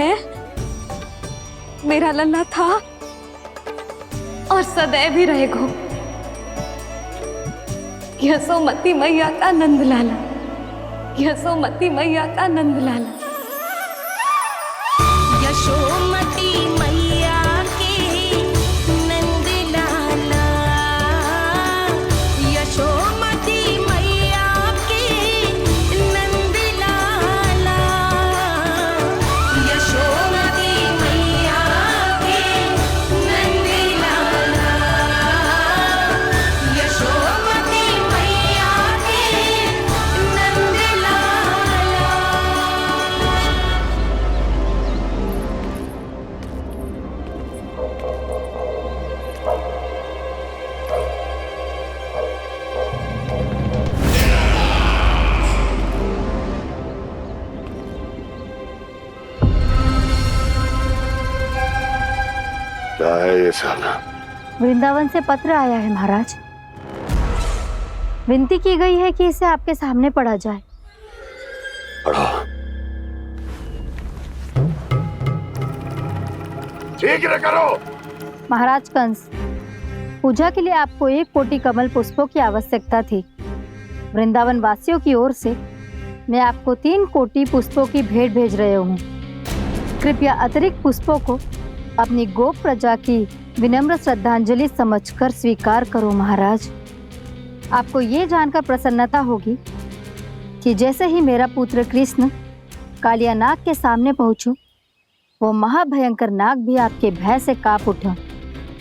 है, मेरा लल्ला था और सदैव ही रहेगा। यशोमती मैया का नंदलाला, यशोमती मैया का नंदलाला। यशोमती मैया के नंदलाला, यशोमती मैया के नंदलाला, यशोमती मैया के नंदलाला, यशोमती मैया के नंदलाला। क्या है ये साला? वृंदावन से पत्र आया है महाराज। विनती की गई है कि इसे आपके सामने पढ़ा जाए। पढ़ो। शीघ्र करो। महाराज कंस, पूजा के लिए आपको 1 कोटि कमल पुष्पों की आवश्यकता थी। वृंदावन वासियों की ओर से मैं आपको 3 कोटि पुष्पों की भेंट भेज रहे हूँ। कृपया अतिरिक्त पुष्पों को अपनी गोप प्रजा की विनम्र श्रद्धांजलि समझकर स्वीकार करो महाराज। आपको ये जानकर प्रसन्नता होगी कि जैसे ही मेरा पुत्र कृष्ण कालिया नाग के सामने पहुंचो, वो महाभयंकर नाग भी आपके भय से कांप उठा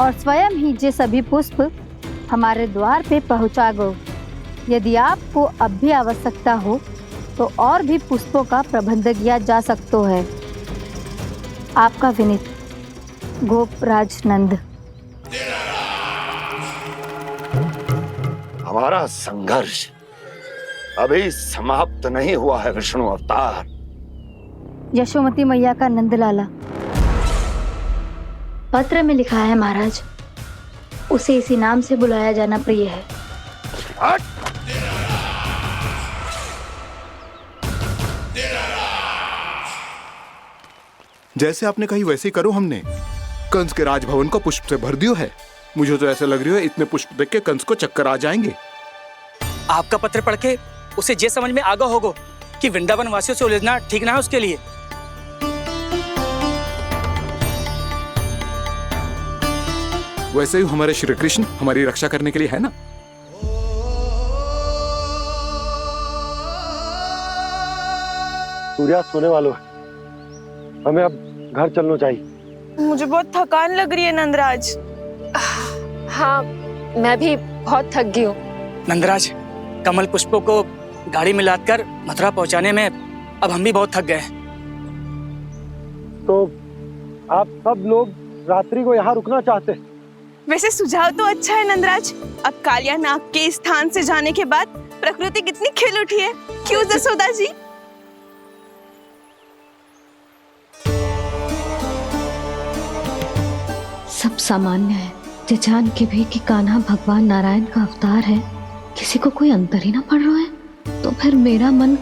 और स्वयं ही ये सभी पुष्प हमारे द्वार पे पहुंचा गो। यदि आपको अब भी आवश्यकता हो तो और भी पुष्पों का प्रबंध किया जा सकता है। आपका विनीत गोपराज नंद। हमारा संघर्ष अभी समाप्त नहीं हुआ है विष्णु अवतार। यशोमती मैया का नंदलाला। पत्र में लिखा है महाराज, उसे इसी नाम से बुलाया जाना प्रिय है। हट! जैसे आपने कही वैसे ही करो। हमने कंस के राजभवन को पुष्प से भर दियो है। मुझे तो ऐसा लग रही है इतने पुष्प देख के कंस को चक्कर आ जाएंगे। आपका पत्र पढ़ के उसे ये समझ में आगा होगा कि वृंदावन वासियों से उलझना ठीक ना है उसके लिए। वैसे ही हमारे श्री कृष्ण हमारी रक्षा करने के लिए है ना। सूर्यास्त होने वाला है, हमें अब घर चलना चाहिए। मुझे बहुत थकान लग रही है नंदराज। हाँ, मैं भी बहुत थक गई हूँ। नंदराज, कमल पुष्पों को गाड़ी में लादकर मथुरा पहुंचाने में अब हम भी बहुत थक गए। तो आप सब लोग रात्रि को यहाँ रुकना चाहते हैं? वैसे सुझाव तो अच्छा है नंदराज। अब कालिया नाग के स्थान से जाने के बाद प्रकृति कितनी खिल उठी है, क्यों जसोदा जी? सब सामान्य है। ये जान के भी कि कान्हा भगवान नारायण का अवतार है, किसी को कोई अंतर ही ना पड़ रहा है, तो फिर मेरा मन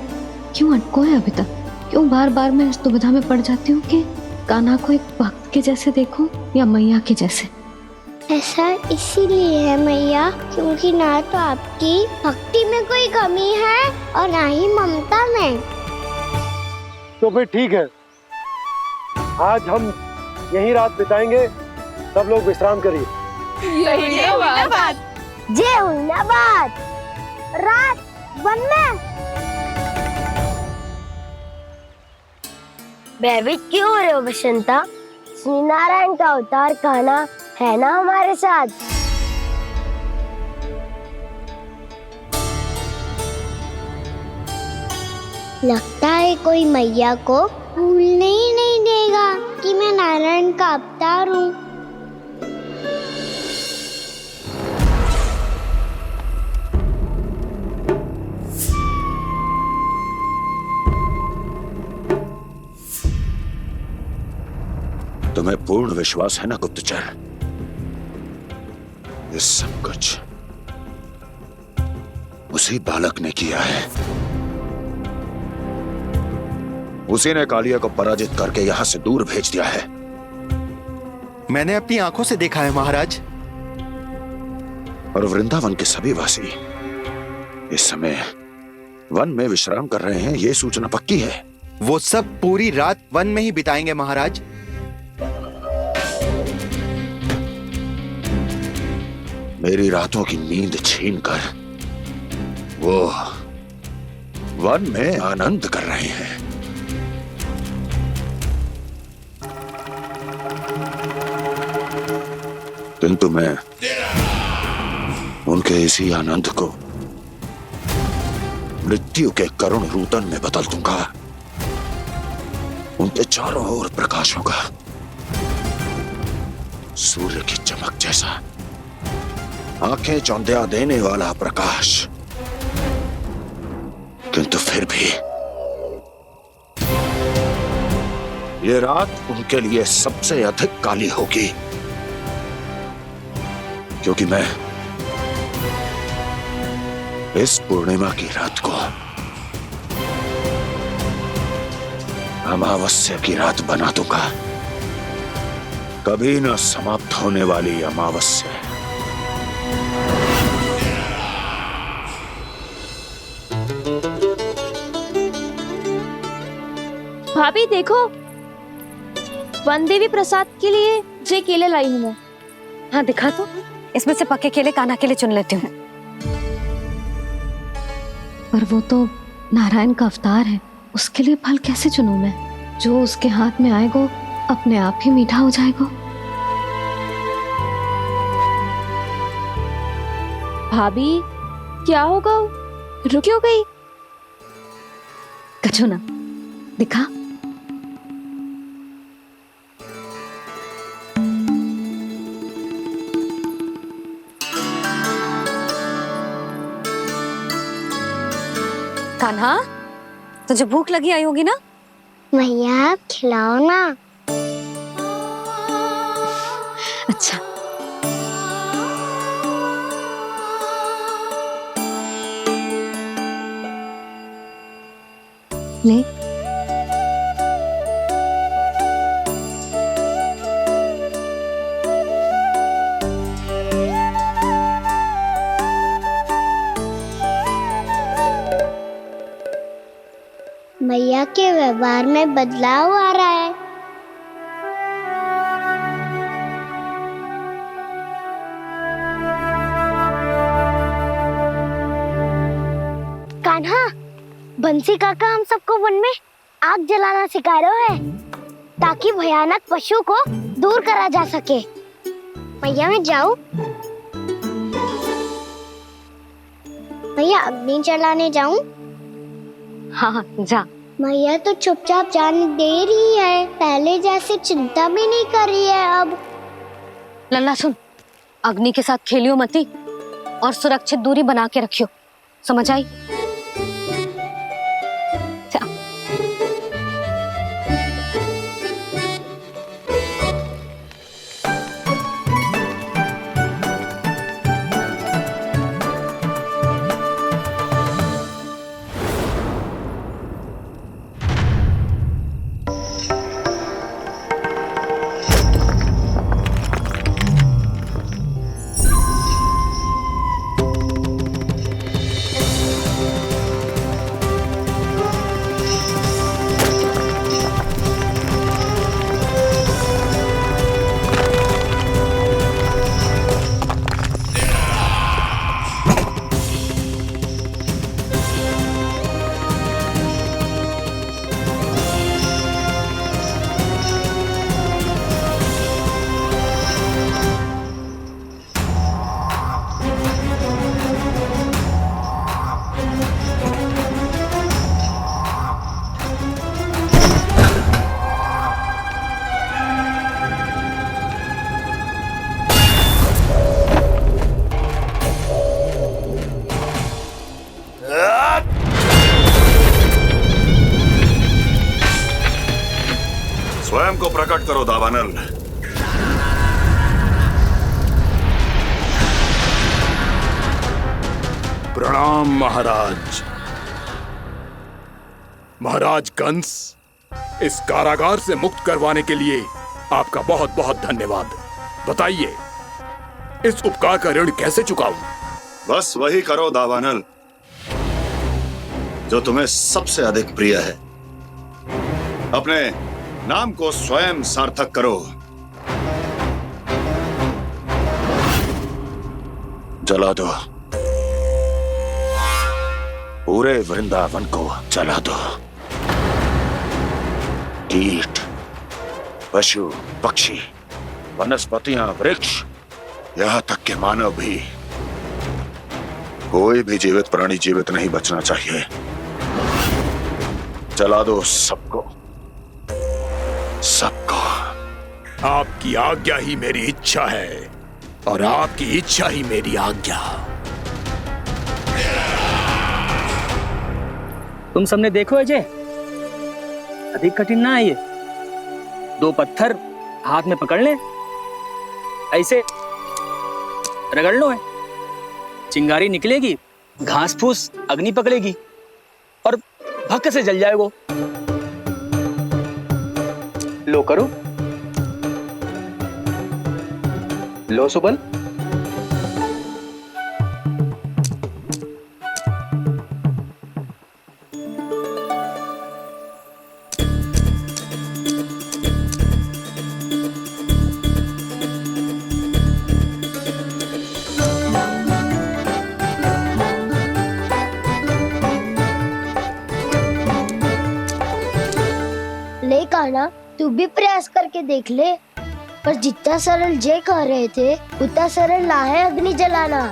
क्यों अटको है अभी तक? क्यों बार बार मैं इस दुविधा में पड़ जाती हूँ कि कान्हा को एक भक्त के जैसे देखूं या मैया के जैसे? ऐसा इसीलिए है मैया, क्योंकि ना तो आपकी भक्ति में कोई कमी है और ना ही ममता में। तो फिर ठीक है, आज हम यहीं रात बिताएंगे। सब लोग विश्राम करिए। जय हुइनाबाद। जय हुइनाबाद। रात वन में भयभीत क्यों हो रहे हो बसंता? श्री नारायण का अवतार कान्हा है ना हमारे साथ। लगता है कोई मैया को भूलने ही नहीं देगा कि मैं नारायण का अवतार हूँ। तुम्हें पूर्ण विश्वास है ना गुप्तचर? ये सब कुछ उसी बालक ने किया है। उसी ने कालिया को पराजित करके यहाँ से दूर भेज दिया है। मैंने अपनी आंखों से देखा है महाराज। और वृंदावन के सभी वासी इस समय वन में विश्राम कर रहे हैं, ये सूचना पक्की है। वो सब पूरी रात वन में ही बिताएंगे महाराज। मेरी रातों की नींद छीनकर वो वन में आनंद कर रहे हैं। किंतु मैं उनके इसी आनंद को मृत्यु के करुण रूतन में बदल दूंगा। उनके चारों ओर प्रकाश होगा, सूर्य की चमक जैसा, आंखें चौंधिया देने वाला प्रकाश। किंतु फिर भी ये रात उनके लिए सबसे अधिक काली होगी, क्योंकि मैं इस पूर्णिमा की रात को अमावस्या की रात बना दूंगा। कभी न समाप्त होने वाली अमावस्या। भाभी देखो, वन देवी प्रसाद के लिए जे केले लाई हूँ मैं। हाँ दिखा तो, इसमें से पक्के केले कान्हा के लिए चुन लेती हूँ। पर वो तो नारायण का अवतार है, उसके लिए फल कैसे चुनूं मैं? जो उसके हाथ में आएगा अपने आप ही मीठा हो जाएगा। भाभी क्या होगा, रुक क्यों गई? कछू ना दिखा। कान्हा, तुझे भूख लगी आई होगी ना? मैया आप खिलाओ ना। अच्छा। ले। मैया के व्यवहार में बदलाव आ रहा है। कान्हा, बंसी काका हम सबको वन में आग जलाना सिखा रहे हैं, ताकि भयानक पशु को दूर करा जा सके। मैया मैं जाऊं? मैया अग्नि जलाने जाऊं? हाँ जा। मैया तो चुपचाप जाने दे रही है, पहले जैसे चिंता भी नहीं कर रही है अब। लल्ला सुन, अग्नि के साथ खेलियो मती और सुरक्षित दूरी बना के रखियो, समझ आई? स्वयं को प्रकट करो दावानल। प्रणाम महाराज। महाराज कंस, इस कारागार से मुक्त करवाने के लिए आपका बहुत बहुत धन्यवाद। बताइए, इस उपकार का ऋण कैसे चुकाऊं? बस वही करो दावानल जो तुम्हें सबसे अधिक प्रिय है। अपने नाम को स्वयं सार्थक करो। जला दो, पूरे वृंदावन को जला दो। कीट, पशु, पक्षी, वनस्पतियां, वृक्ष, यहां तक के मानव भी, कोई भी जीवित प्राणी जीवित नहीं बचना चाहिए। जला दो सबको, सबको। आपकी आज्ञा ही मेरी इच्छा है और आपकी इच्छा ही मेरी आज्ञा। तुम सबने देखो अजय, अधिक कठिन ना है ये। 2 पत्थर हाथ में पकड़ ले, ऐसे रगड़ लो है, चिंगारी निकलेगी, घास फूस अग्नि पकड़ेगी और भक्क से जल जाए वो। लो करो, लो सुबल। ले कान्हा, तू भी प्रयास करके देख ले। पर जितना सरल जय कह रहे थे उतना सरल ना है अग्नि जलाना।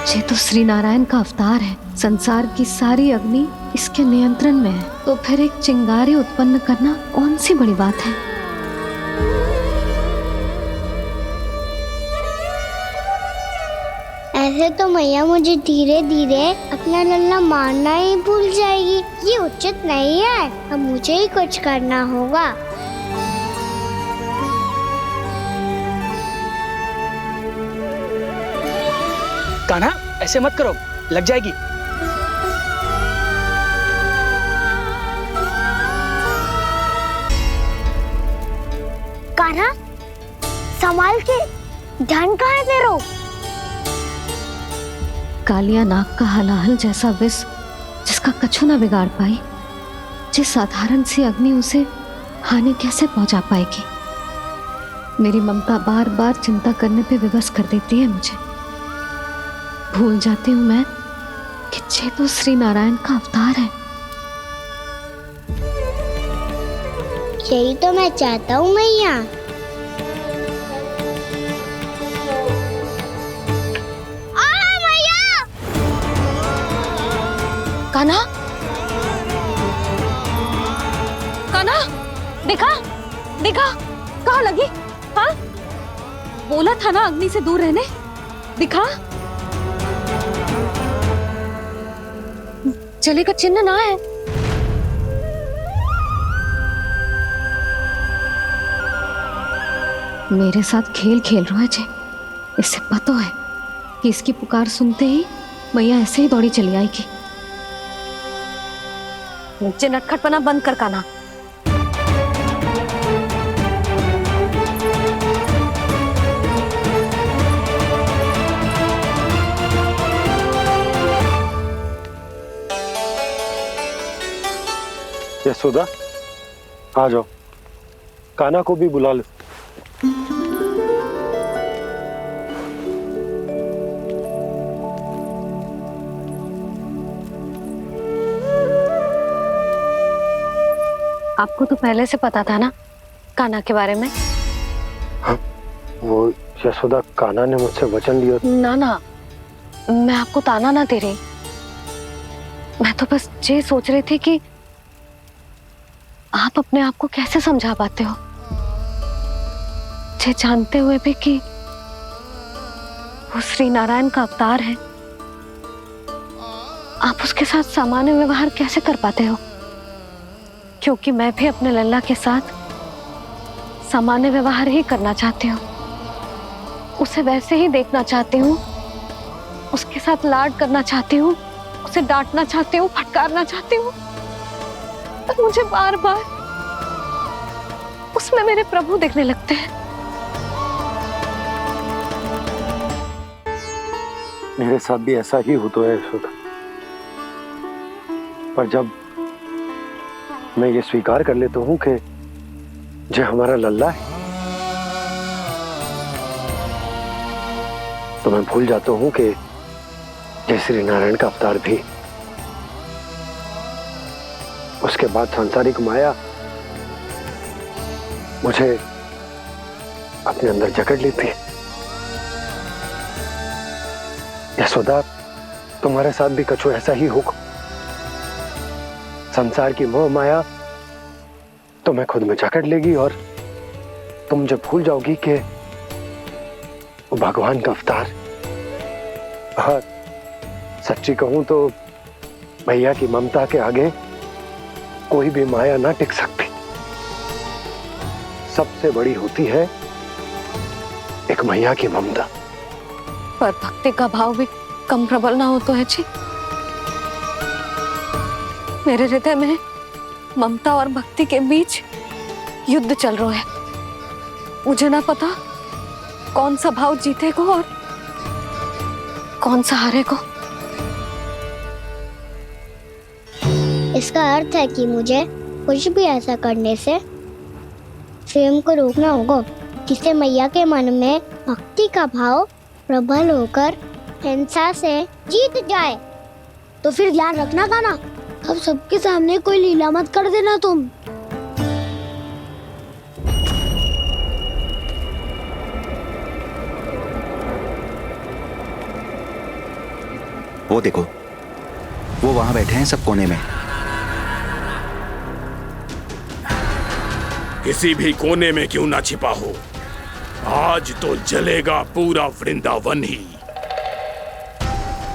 ये तो श्री नारायण का अवतार है। संसार की सारी अग्नि इसके नियंत्रण में है, तो फिर एक चिंगारी उत्पन्न करना कौन सी बड़ी बात है। ऐसे तो मैया मुझे धीरे धीरे अपना लल्ला मारना ही भूल जाएगी। ये उचित नहीं है, अब मुझे ही कुछ करना होगा। कान्हा, ऐसे मत करो, लग जाएगी। कान्हा, संभाल के, ध्यान कहाँ है तेरो? कालिया नाग का हलाहल जैसा विष जिसका कछु ना बिगाड़ पाई, जिस साधारण सी अग्नि उसे हानि कैसे पहुंचा पाएगी। मेरी ममता बार बार चिंता करने पे विवश कर देती है मुझे। भूल जाती हूँ मैं कि ये तो श्री नारायण का अवतार है। यही तो मैं चाहता हूँ मैया। मैया! कान्हा, कान्हा, देखा देखा, कहाँ लगी? हाँ, बोला था ना अग्नि से दूर रहने। दिखा, जले का चिन्ह ना है। मेरे साथ खेल खेल रहा है जे। इसे पता है कि इसकी पुकार सुनते ही मैया ऐसे ही दौड़ी चली आएगी। मुझे नटखटपना बंद कर कान्हा। यशोदा, आ जाओ, कान्हा को भी बुला लो। आपको तो पहले से पता था ना कान्हा के बारे में? हाँ, वो यशोदा, कान्हा ने मुझसे वचन लिया। ना ना, मैं आपको ताना ना दे रही। मैं तो बस ये सोच रही थी कि आप अपने आप को कैसे समझा पाते हो, ये जानते हुए भी कि वो श्री नारायण का अवतार है, आप उसके साथ सामान्य व्यवहार कैसे कर पाते हो? क्योंकि मैं भी अपने लल्ला के साथ सामान्य व्यवहार ही करना चाहती हूँ, उसे वैसे ही देखना चाहती हूँ, उसके साथ लाड करना चाहती हूँ, उसे डांटना चाहती हूँ, फटकारना चाहती हूँ, पर मुझे बार बार उसमें मेरे प्रभु दिखने लगते हैं। मेरे साथ भी ऐसा ही होता है यशोदा, पर जब मैं ये स्वीकार कर लेता हूँ कि जो हमारा लल्ला है, तो मैं भूल जाता हूँ कि जय श्री नारायण का अवतार भी। उसके बाद सांसारिक माया मुझे अपने अंदर जकड़ लेती है। यशोदा, तुम्हारे साथ भी कछु ऐसा ही होगा। संसार की मोह माया तुम्हें खुद में जकड़ लेगी और तुम जब भूल जाओगी कि वो भगवान का अवतार। और सच्ची कहूं तो भैया की ममता के आगे कोई भी माया ना टिक सकती। सबसे बड़ी होती है एक मैया की ममता। पर भक्ति का भाव भी कम प्रबल ना हो तो है जी। मेरे हृदय में ममता और भक्ति के बीच युद्ध चल रहा है। मुझे ना पता कौन सा भाव जीतेगा और कौन सा हारेगा। इसका अर्थ है कि मुझे कुछ भी ऐसा करने से स्वयं को रोकना होगा जिससे मैया के मन में भक्ति का भाव प्रबल होकर हिंसा से जीत जाए। तो फिर ध्यान रखना कान्हा, अब सबके सामने कोई लीला मत कर देना तुम। वो देखो, वो वहां बैठे हैं सब कोने में। किसी भी कोने में क्यों ना छिपा हो, आज तो जलेगा पूरा वृंदावन ही।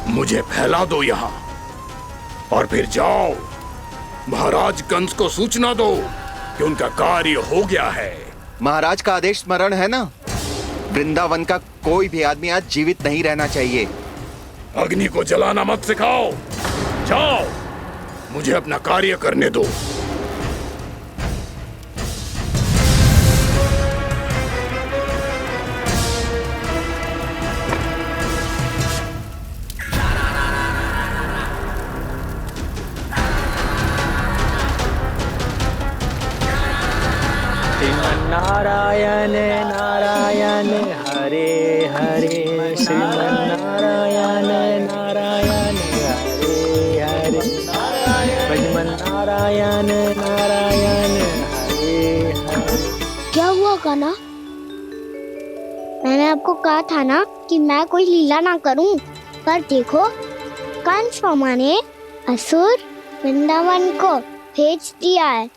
मुझे फैला दो यहाँ और फिर जाओ महाराज कंस को सूचना दो कि उनका कार्य हो गया है। महाराज का आदेश स्मरण है ना, वृंदावन का कोई भी आदमी आज जीवित नहीं रहना चाहिए। अग्नि को जलाना मत सिखाओ, जाओ मुझे अपना कार्य करने दो। नारायण नारायण हरे हरे, श्रीमन्नारायण नारायण हरे हरे, भजमन नारायण नारायण हरे हरे। क्या हुआ कान्हा? मैंने आपको कहा था ना कि मैं कोई लीला ना करूं, पर देखो कंस मामा ने असुर वृंदावन को भेज दिया है।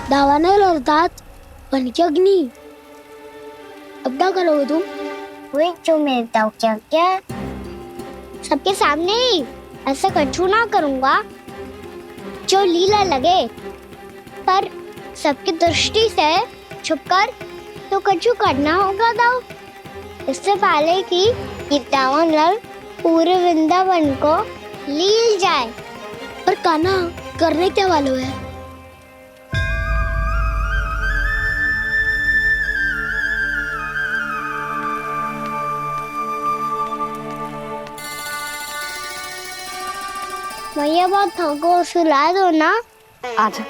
दावानल अर्थात बन की अग्नि। अब क्या करोगे तुम? वही जो मेरे क्या सबके सामने ही ऐसा कछु ना करूंगा जो लीला लगे, पर सबकी दृष्टि से छुपकर तो कछु करना होगा दाव। इससे पहले कि ये दावानल पूरे वृंदावन को लील जाए। पर कान्हा करने क्या वालों है? भैया बहुत थको, सुला दो ना। आजा।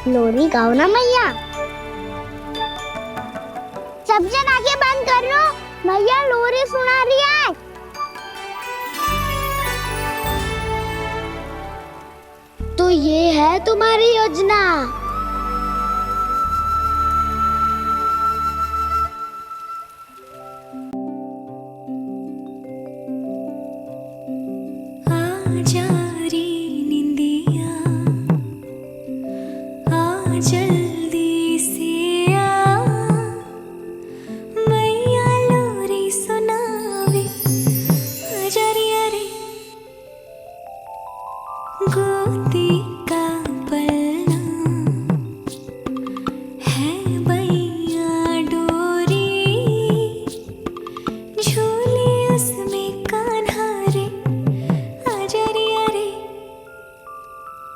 लोरी गाओ ना मैया। सब जन आंखें बंद कर लो, मैया लोरी सुना रही है। तो ये है तुम्हारी योजना। जा रे निंदिया आ जल्दी से आ मैया लोरी सुनावे आजा रे गोदी का पलना है बैया डोरी झूले उसमें कान्हा रे आजा रे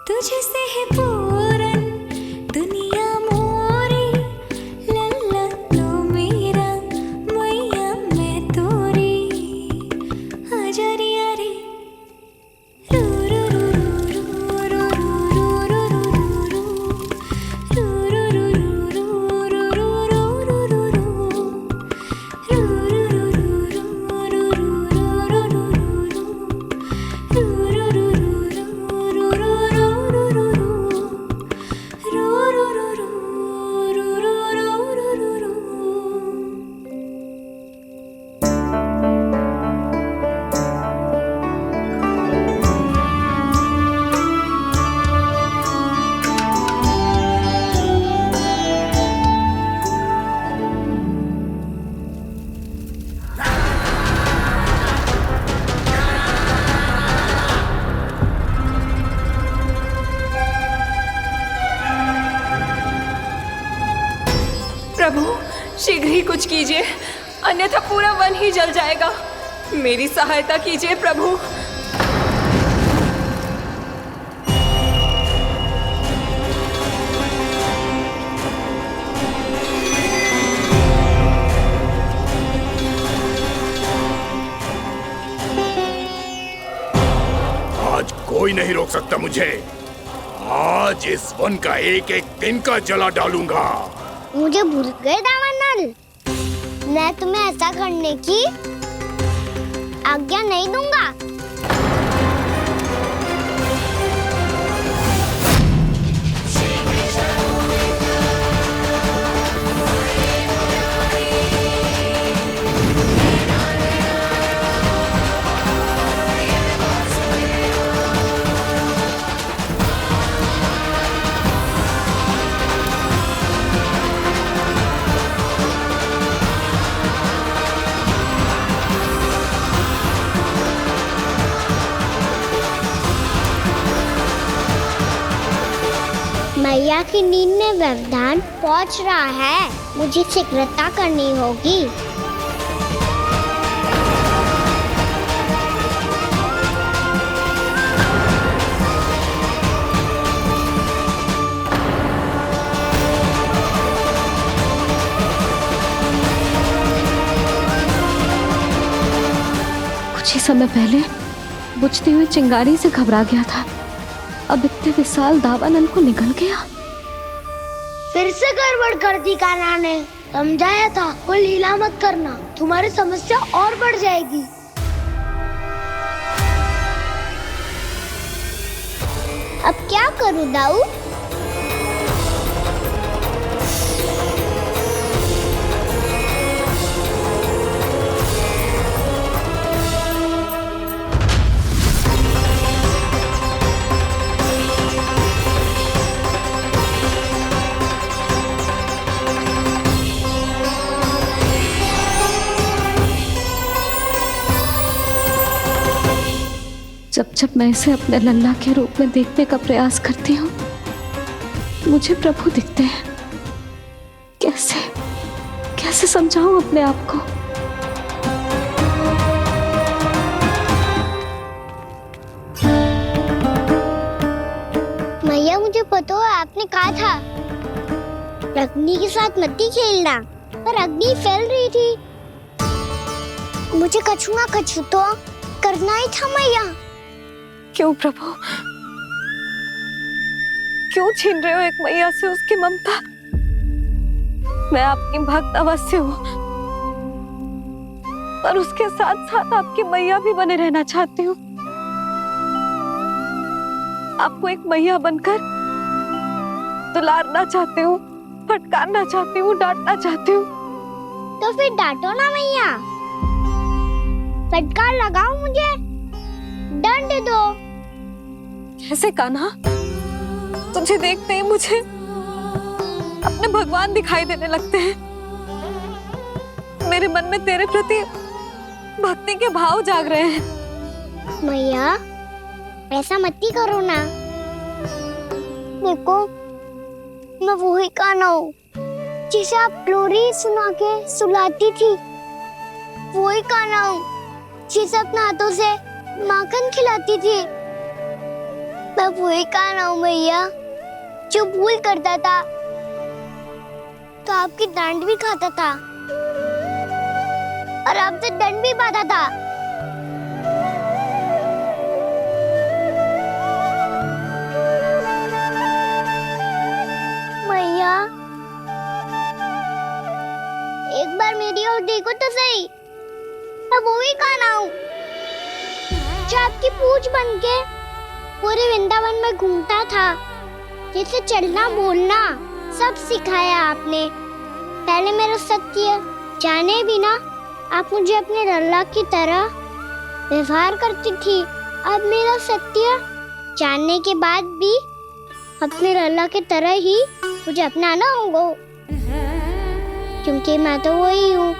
तुझसे है पूरन दुनिया मोरी लल्ला तो मेरा मैया मैं तोरी आजा रे प्रभु शीघ्र ही कुछ कीजिए, अन्यथा पूरा वन ही जल जाएगा। मेरी सहायता कीजिए प्रभु। आज कोई नहीं रोक सकता मुझे। आज इस वन का एक एक दिन का जला डालूंगा। मुझे भूल गए दामनल, मैं तुम्हें ऐसा करने की आज्ञा नहीं दूंगा। मैया की नींद में व्यवधान पहुंच रहा है, मुझे शीघ्रता करनी होगी। कुछ ही समय पहले बुझती हुई चिंगारी से घबरा गया था, अब इतने विशाल दावानल को निकल गया। फिर से गड़बड़ कर दी कान्हा ने। समझाया था कोई लीला मत करना, तुम्हारी समस्या और बढ़ जाएगी। अब क्या करूं दाऊ? जब जब मैं इसे अपने लल्ला के रूप में देखने का प्रयास करती हूँ, मुझे प्रभु दिखते हैं। कैसे कैसे समझाऊं अपने आप को? मैया मुझे पता है आपने कहा था अग्नि के साथ मत ही खेलना, पर अग्नि फैल रही थी। मुझे कछु ना कछु तो करना ही था मैया। क्यों प्रभु, क्यों छीन रहे हो एक मैया से उसकी ममता? मैं आपकी भक्त अवश्य हूँ, पर उसके साथ साथ आपकी मैया भी बने रहना चाहती हूँ। आपको एक मैया बनकर दुलारना चाहती हूँ, फटकारना चाहती हूँ, डांटना चाहती हूँ। तो फिर डांटो ना मैया, फटकार लगाओ मुझे, दंड दो। कैसे कान्हा? तुझे देखते ही मुझे अपने भगवान दिखाई देने लगते हैं। मेरे मन में तेरे प्रति भक्ति के भाव जाग रहे हैं। मैया ऐसा मत ही करो ना। देखो मैं वही कान्हा हूँ जिसे आप लोरी सुना के सुलाती थी। वही कान्हा हूँ जिसे अपने हाथों से माखन खिलाती थी। मैं वही कान्हा हूँ मैया जो भूल करता था तो आपकी डांट भी खाता था और आपसे दंड भी पाता था। मैया एक बार मेरी ओर देखो तो सही। मैं वही कान्हा हूँ जो आपकी पूछ बन के पूरे वृंदावन में घूमता था। जैसे चलना बोलना सब सिखाया आपने। पहले मेरा सत्य जाने भी ना आप मुझे अपने लल्ला की तरह व्यवहार करती थी। अब मेरा सत्य जानने के बाद भी अपने लल्ला की तरह ही मुझे अपनाना होगा, क्योंकि मैं तो वही हूँ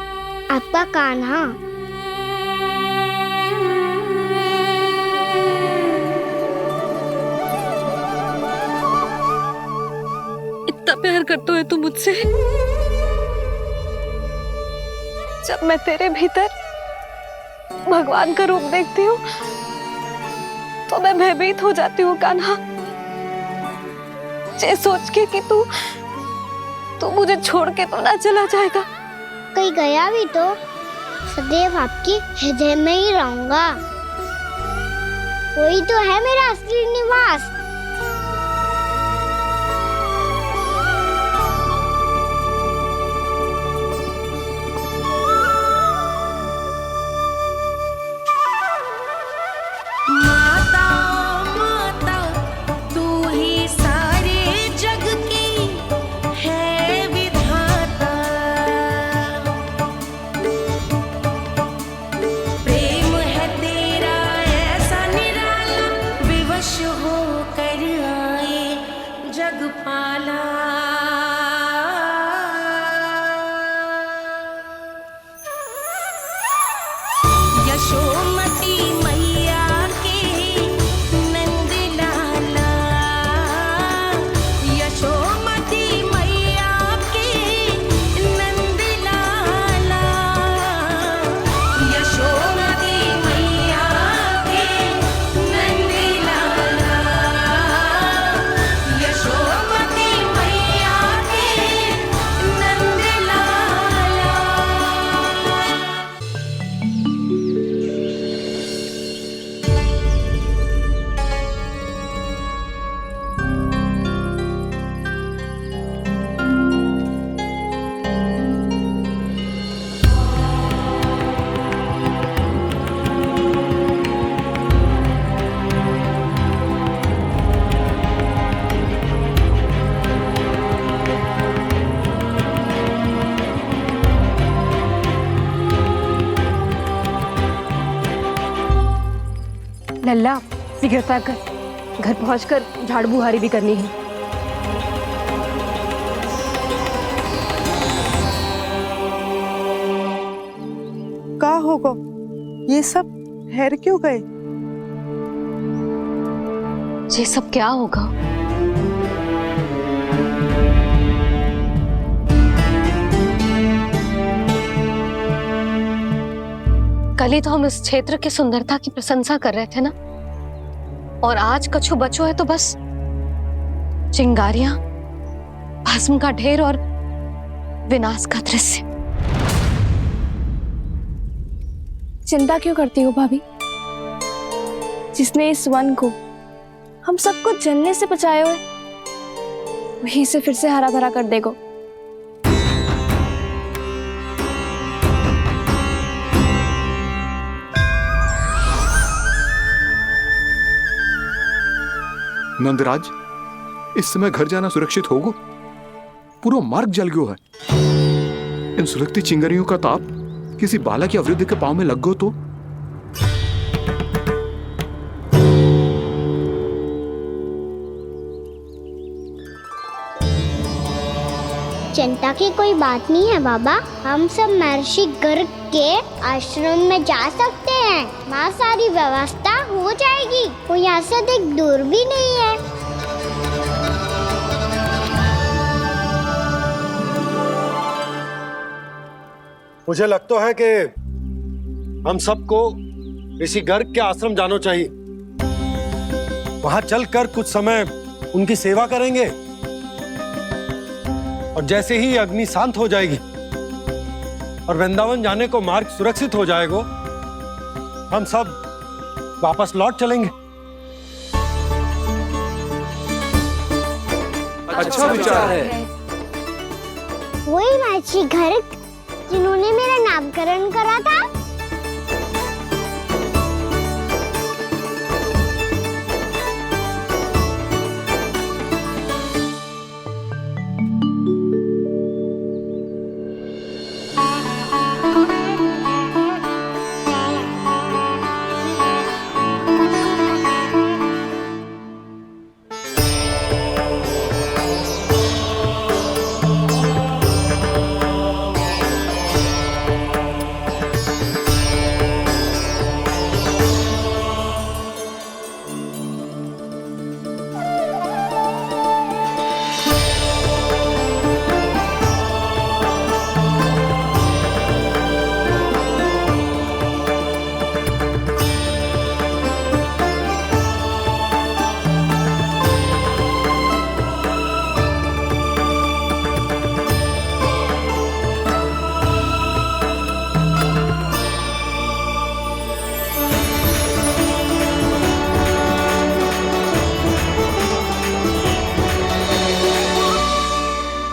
आपका कान्हा। इतना प्यार करते हो तुम मुझसे? जब मैं तेरे भीतर भगवान का रूप देखती हूँ तो मैं भयभीत हो जाती हूँ कान्हा। ये सोच के कि तू मुझे छोड़ के तो ना चला जाएगा। कहीं गया भी तो सदैव आपके हृदय में ही रहूंगा। वही तो है मेरा असली निवास। लल्ला शीघ्रता कर, घर पहुंचकर झाड़ बुहारी भी करनी है। का होगा? ये सब ठहर क्यों गए? ये सब क्या होगा? कल ही तो हम इस क्षेत्र की सुंदरता की प्रशंसा कर रहे थे ना, और आज कछु बचो है तो बस चिंगारियां, भस्म का ढेर और विनाश का दृश्य। चिंता क्यों करती हो भाभी? जिसने इस वन को हम सबको जलने से बचाए हुए, वही इसे फिर से हरा भरा कर देगा। नंदराज, इस समय घर जाना सुरक्षित होगा? पूरा मार्ग जल गयो है। इन सुलगती चिंगारियों का ताप किसी बालक या वृद्ध के पांव में लग गो तो चिंता की कोई बात नहीं है बाबा। हम सब महर्षि गर्ग के आश्रम में जा सकते हैं। वहाँ सारी व्यवस्था हो जाएगी। वो यहाँ से देख दूर भी नहीं है। मुझे लगता है कि हम सबको ऋषि गर्ग के आश्रम जाना चाहिए। वहां चलकर कुछ समय उनकी सेवा करेंगे और जैसे ही अग्नि शांत हो जाएगी और वृंदावन जाने को मार्ग सुरक्षित हो जाएगा, हम सब वापस लौट चलेंगे। अच्छा विचार है। वही महर्षि गर्ग जिन्होंने मेरा नामकरण करा था।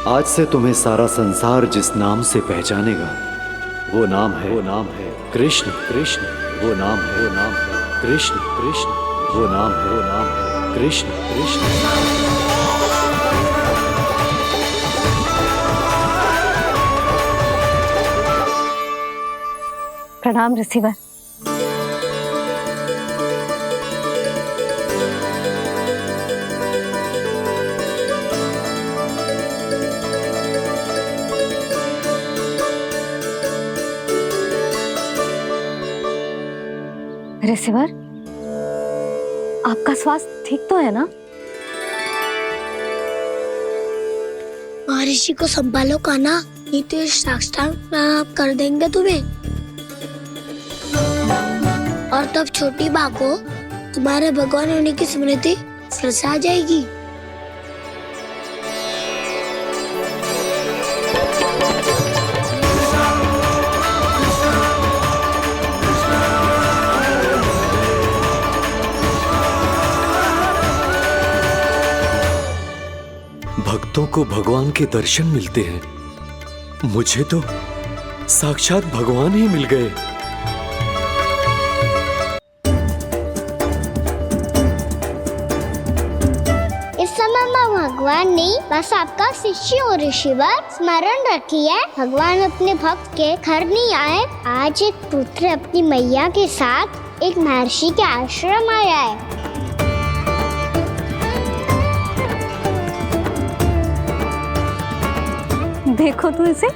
आज से तुम्हें सारा संसार जिस नाम से पहचानेगा वो नाम है कृष्ण। कृष्ण वो नाम है कृष्ण। कृष्ण वो नाम है कृष्ण। कृष्ण। प्रणाम ऋषिवर। ऋषिवर, आपका स्वास्थ्य ठीक तो है ना? महर्षि को संभालो कान्हा, नहीं तो ये साष्टांग प्रणाम कर देंगे तुम्हें। और तब छोटी बा को तुम्हारे भगवान होने की स्मृति फिर से आ जाएगी। भक्तों को भगवान के दर्शन मिलते हैं, मुझे तो साक्षात भगवान ही मिल गए। इस समय मैं भगवान नहीं, बस आपका शिष्य हूँ ऋषिवर। स्मरण रखिए, भगवान अपने भक्त के घर नहीं आए। आज एक पुत्र अपनी मैया के साथ एक महर्षि के आश्रम आया है। देखो तू इसे,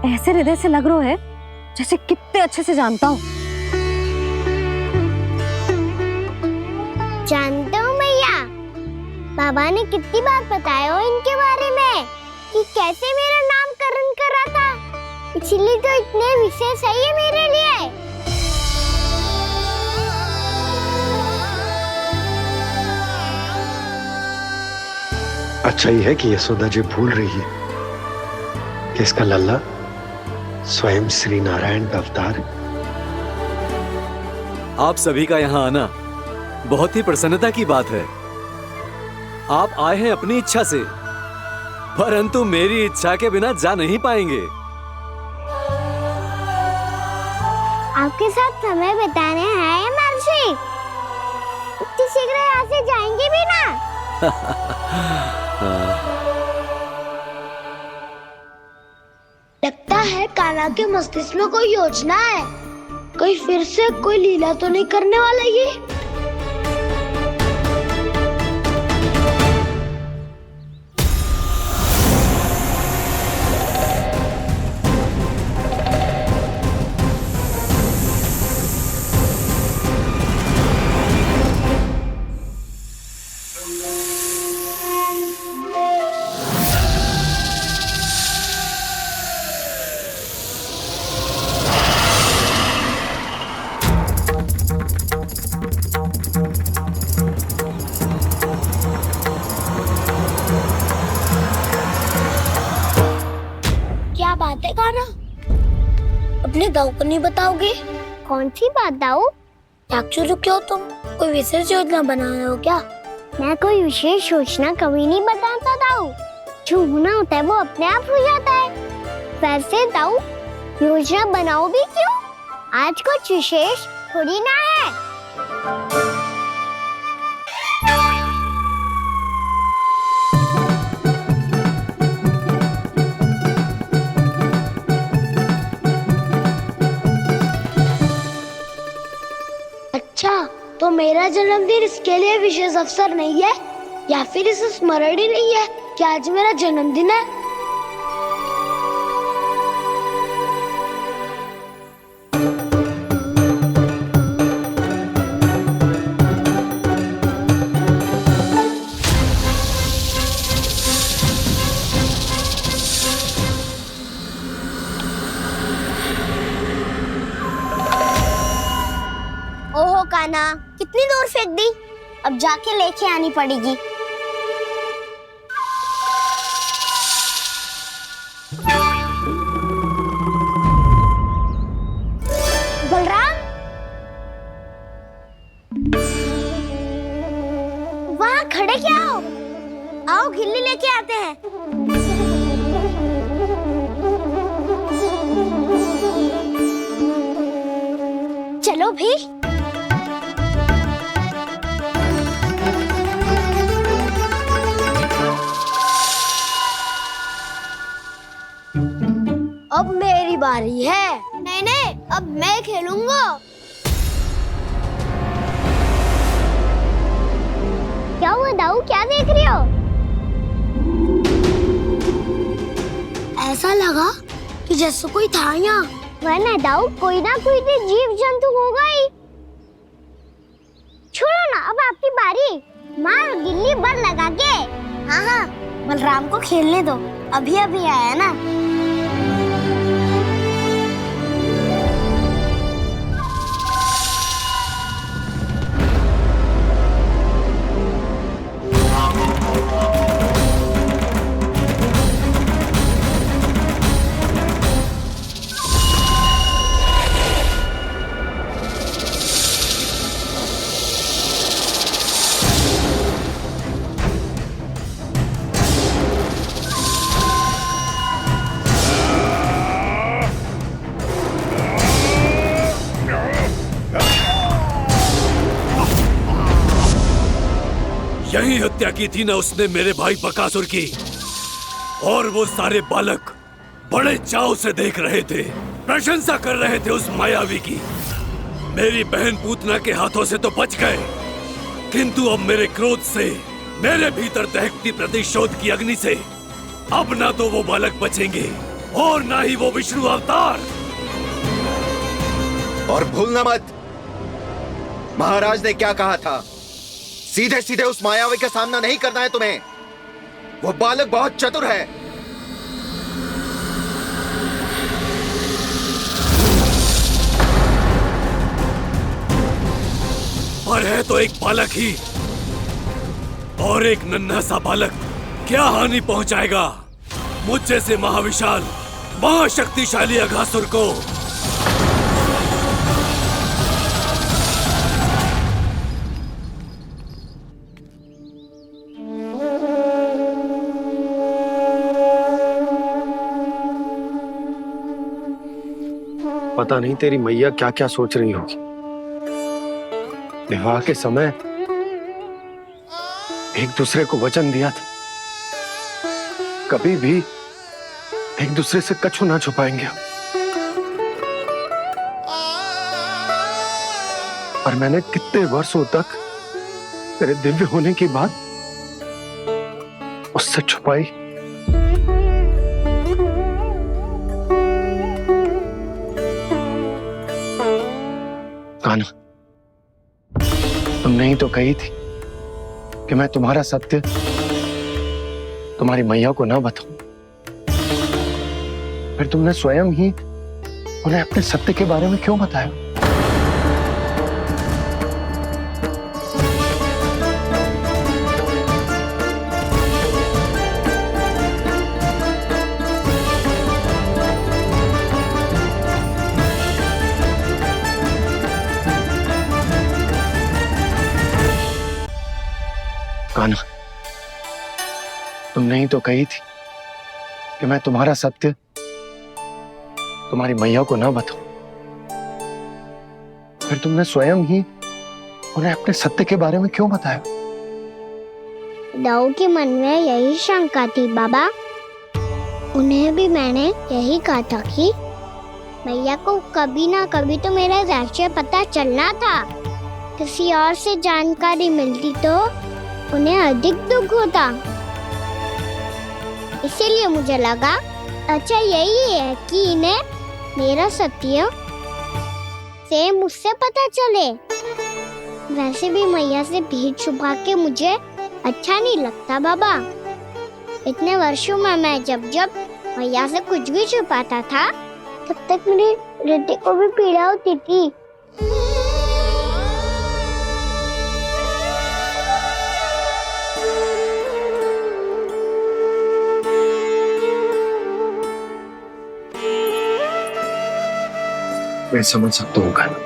ऐसे हृदय से लग रहा है जैसे कितने अच्छे से जानता हूँ। जानते हो मैया, बाबा ने कितनी बार बताया हो इनके बारे में कि कैसे मेरा नामकरण करा था, इसलिए तो इतने विशेष है ये मेरे लिए। अच्छा ही है कि यशोदा जी भूल रही है कि इसका लल्ला स्वयं श्री नारायण का अवतार है। आप सभी का यहाँ आना बहुत ही प्रसन्नता की बात है। आप आए हैं अपनी इच्छा से, परंतु मेरी इच्छा के बिना जा नहीं पाएंगे। आपके साथ समय बिताने आए महर्षि, इतनी शीघ्र यहाँ से जाएंगे भी ना? लगता है कान्हा के मस्तिष्क में कोई योजना है। कोई फिर से कोई लीला तो नहीं करने वाला ये? अपने दाऊ को नहीं बताओगे? कौन सी बात दाऊ? चाकचूरू क्यों तुम? कोई विशेष योजना बना रहे हो क्या? मैं कोई विशेष योजना कभी नहीं बताता दाऊ। जो होना होता है वो अपने आप हो जाता है। वैसे दाऊ योजना बनाओ भी क्यों? आज कुछ विशेष थोड़ी ना है। अच्छा, तो मेरा जन्मदिन इसके लिए विशेष अवसर नहीं है या फिर इसे स्मरण ही नहीं है कि आज मेरा जन्मदिन है? ओहो कान्हा, कितनी दूर फेंक दी? अब जाके लेके आनी पड़ेगी। बलराम, वहाँ खड़े क्या हो? आओ खिल्ली लेके आते हैं। चलो भी। अब मेरी बारी है। नहीं नहीं, अब मैं खेलूंगा। क्या हुआ दाऊ, क्या देख रही हो? ऐसा लगा कि जैसे कोई था यहाँ। वरना दाऊ कोई ना कोई तो जीव जंतु होगा ही। छोड़ो ना, अब आपकी बारी। मार गिल्ली बर लगा के। हाँ हाँ, बलराम को खेलने दो, अभी अभी आया ना। यही हत्या की थी ना उसने मेरे भाई बकासुर की। और वो सारे बालक बड़े चाव से देख रहे थे, प्रशंसा कर रहे थे उस मायावी की। मेरी बहन पूतना के हाथों से तो बच गए, किंतु अब मेरे क्रोध से, मेरे भीतर दहकती प्रतिशोध की अग्नि से अब ना तो वो बालक बचेंगे और ना ही वो विष्णु अवतार। और भूलना मत, महाराज ने क्या कहा था, सीधे सीधे उस मायावी का सामना नहीं करना है तुम्हें। वो बालक बहुत चतुर है। पर है तो एक बालक ही, और एक नन्हा सा बालक क्या हानि पहुंचाएगा मुझ जैसे महाविशाल महाशक्तिशाली अघासुर को। पता नहीं तेरी मैया क्या क्या सोच रही होगी। विवाह के समय एक दूसरे को वचन दिया था, कभी भी एक दूसरे से कछु ना छुपाएंगे। और मैंने कितने वर्षों तक तेरे दिव्य होने की बात उससे छुपाई। कान्हा, तुमने ही तो कही थी कि मैं तुम्हारा सत्य तुम्हारी मैया को ना बताऊं। फिर तुमने स्वयं ही उन्हें अपने सत्य के बारे में क्यों बताया? कान्हा, तुमने ही तो कही थी कि मैं तुम्हारा सत्य तुम्हारी मैया को ना बताऊं। फिर तुमने स्वयं ही उन्हें अपने सत्य के बारे में क्यों बताया? दाऊ के मन में यही शंका थी बाबा। उन्हें भी मैंने यही कहा था कि मैया को कभी ना कभी तो मेरा रहस्य पता चलना था। किसी और से जानकारी मिलती तो उन्हें अधिक दुख होता। इसीलिए मुझे लगा अच्छा यही है कि इन्हें मेरा सत्य से मुझसे पता चले। वैसे भी मैया से भेद छुपा के मुझे अच्छा नहीं लगता बाबा। इतने वर्षों में मैं जब जब मैया से कुछ भी छुपाता था तब तक मेरी हृदय को भी पीड़ा होती थी। मैं समझ सकता हूँ कान्हा।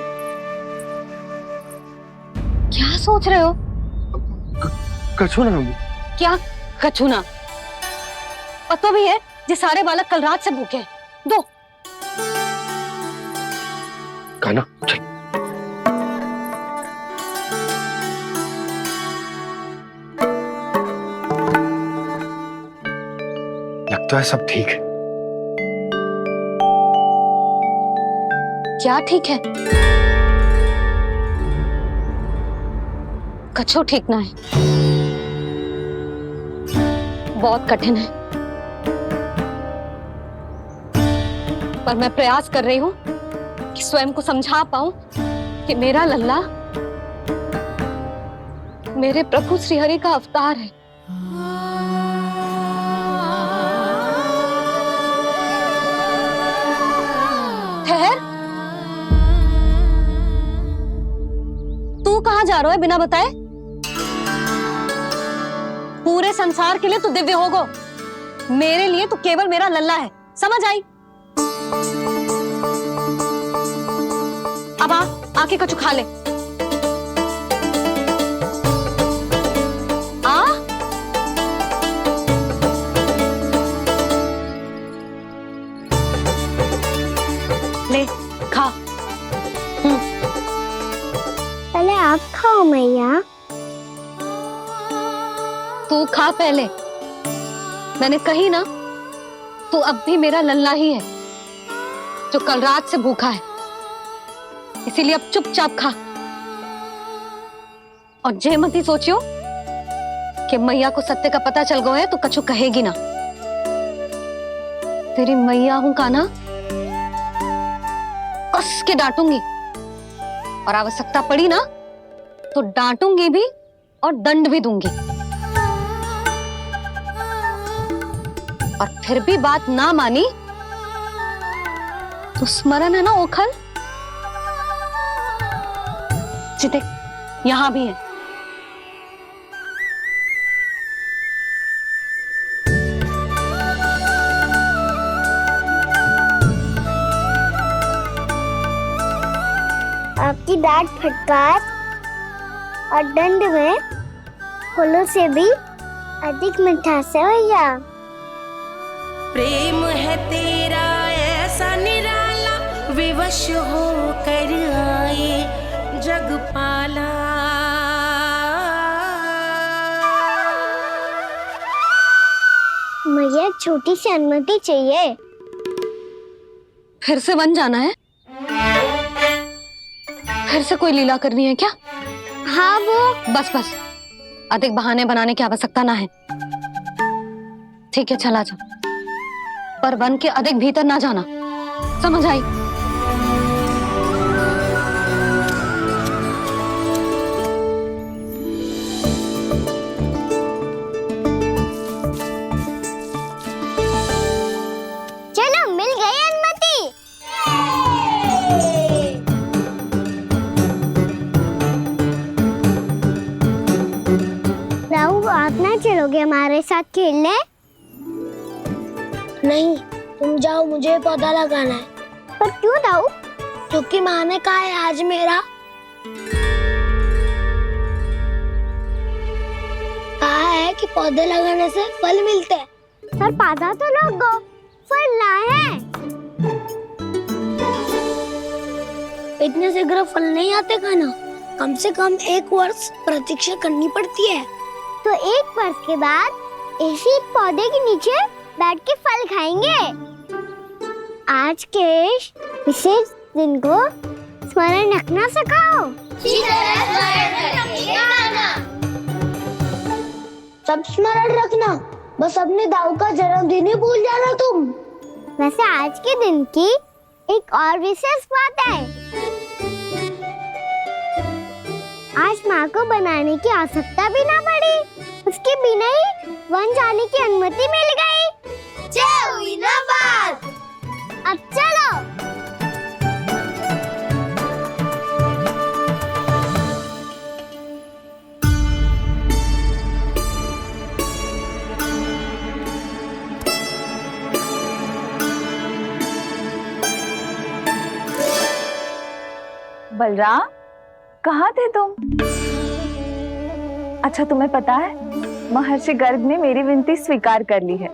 क्या सोच रहे हो? कछु ना। क्या कछु ना? पता भी है ये सारे बालक कल रात से भूखे हैं। दो कान्हा चल। लगता है सब ठीक है। क्या ठीक है? कछु ठीक ना है। बहुत कठिन है, पर मैं प्रयास कर रही हूं कि स्वयं को समझा पाऊं कि मेरा लल्ला मेरे प्रभु श्रीहरि का अवतार है। ठहर, तू कहां जा रहा है बिना बताए? पूरे संसार के लिए तू दिव्य होगो, मेरे लिए तू केवल मेरा लल्ला है। समझ आई? अब आके कछु खा ले। आ ले खा। पहले आप खाओ मैया। तू खा पहले। मैंने कही ना, तू अब भी मेरा लल्ला ही है जो कल रात से भूखा है। इसीलिए अब चुपचाप खा और जय मत ही सोचियो कि मैया को सत्य का पता चल गया है तो कछु कहेगी ना। तेरी मैया हूं कान्हा, कस के डांटूंगी और आवश्यकता पड़ी ना तो डांटूंगी भी और दंड भी दूंगी। और फिर भी बात ना मानी तो स्मरण है ना ओखल? देख यहां भी है। आपकी डांट फटकार और दंड में फूलों से भी अधिक मिठास है भैया। प्रेम है तेरा ऐसा निराला, विवश हो कर आए जग पाला। मुझे छोटी सी अनुमति चाहिए। फिर से वन जाना है? फिर से कोई लीला करनी है क्या? हाँ वो। बस बस, अधिक बहाने बनाने की आवश्यकता ना है। ठीक है चला जा, पर वन के अधिक भीतर ना जाना। समझ आई? चलो मिल गई अनुमति। राहु आप ना चलोगे हमारे साथ खेलने? नहीं, तुम जाओ, मुझे पौधा लगाना है। पर क्यों राहु? क्योंकि माँ ने कहा है आज मेरा कि पौधे लगाने से फल मिलते हैं। पर पौधा तो लगो, फल ना है। इतने शीघ्र फल नहीं आते खाना, कम से कम 1 वर्ष प्रतीक्षा करनी पड़ती है। तो 1 वर्ष के बाद इसी पौधे के नीचे बैठ के फल खाएंगे। आज के इस विशेष दिन को स्मरण रखना सिखाओ। सब स्मरण रखना, बस अपने दाऊ का जन्मदिन ही भूल जाना तुम। वैसे आज के दिन की एक और विशेष बात है। आज माँ को बनाने की आवश्यकता भी ना पड़ी, उसके बिना ही वन जाने की अनुमति मिल गई। जय हुई ना बात। अब चलो। बलराम, कहाँ थे तुम? अच्छा, तुम्हें पता है महर्षि गर्ग ने मेरी विनती स्वीकार कर ली है।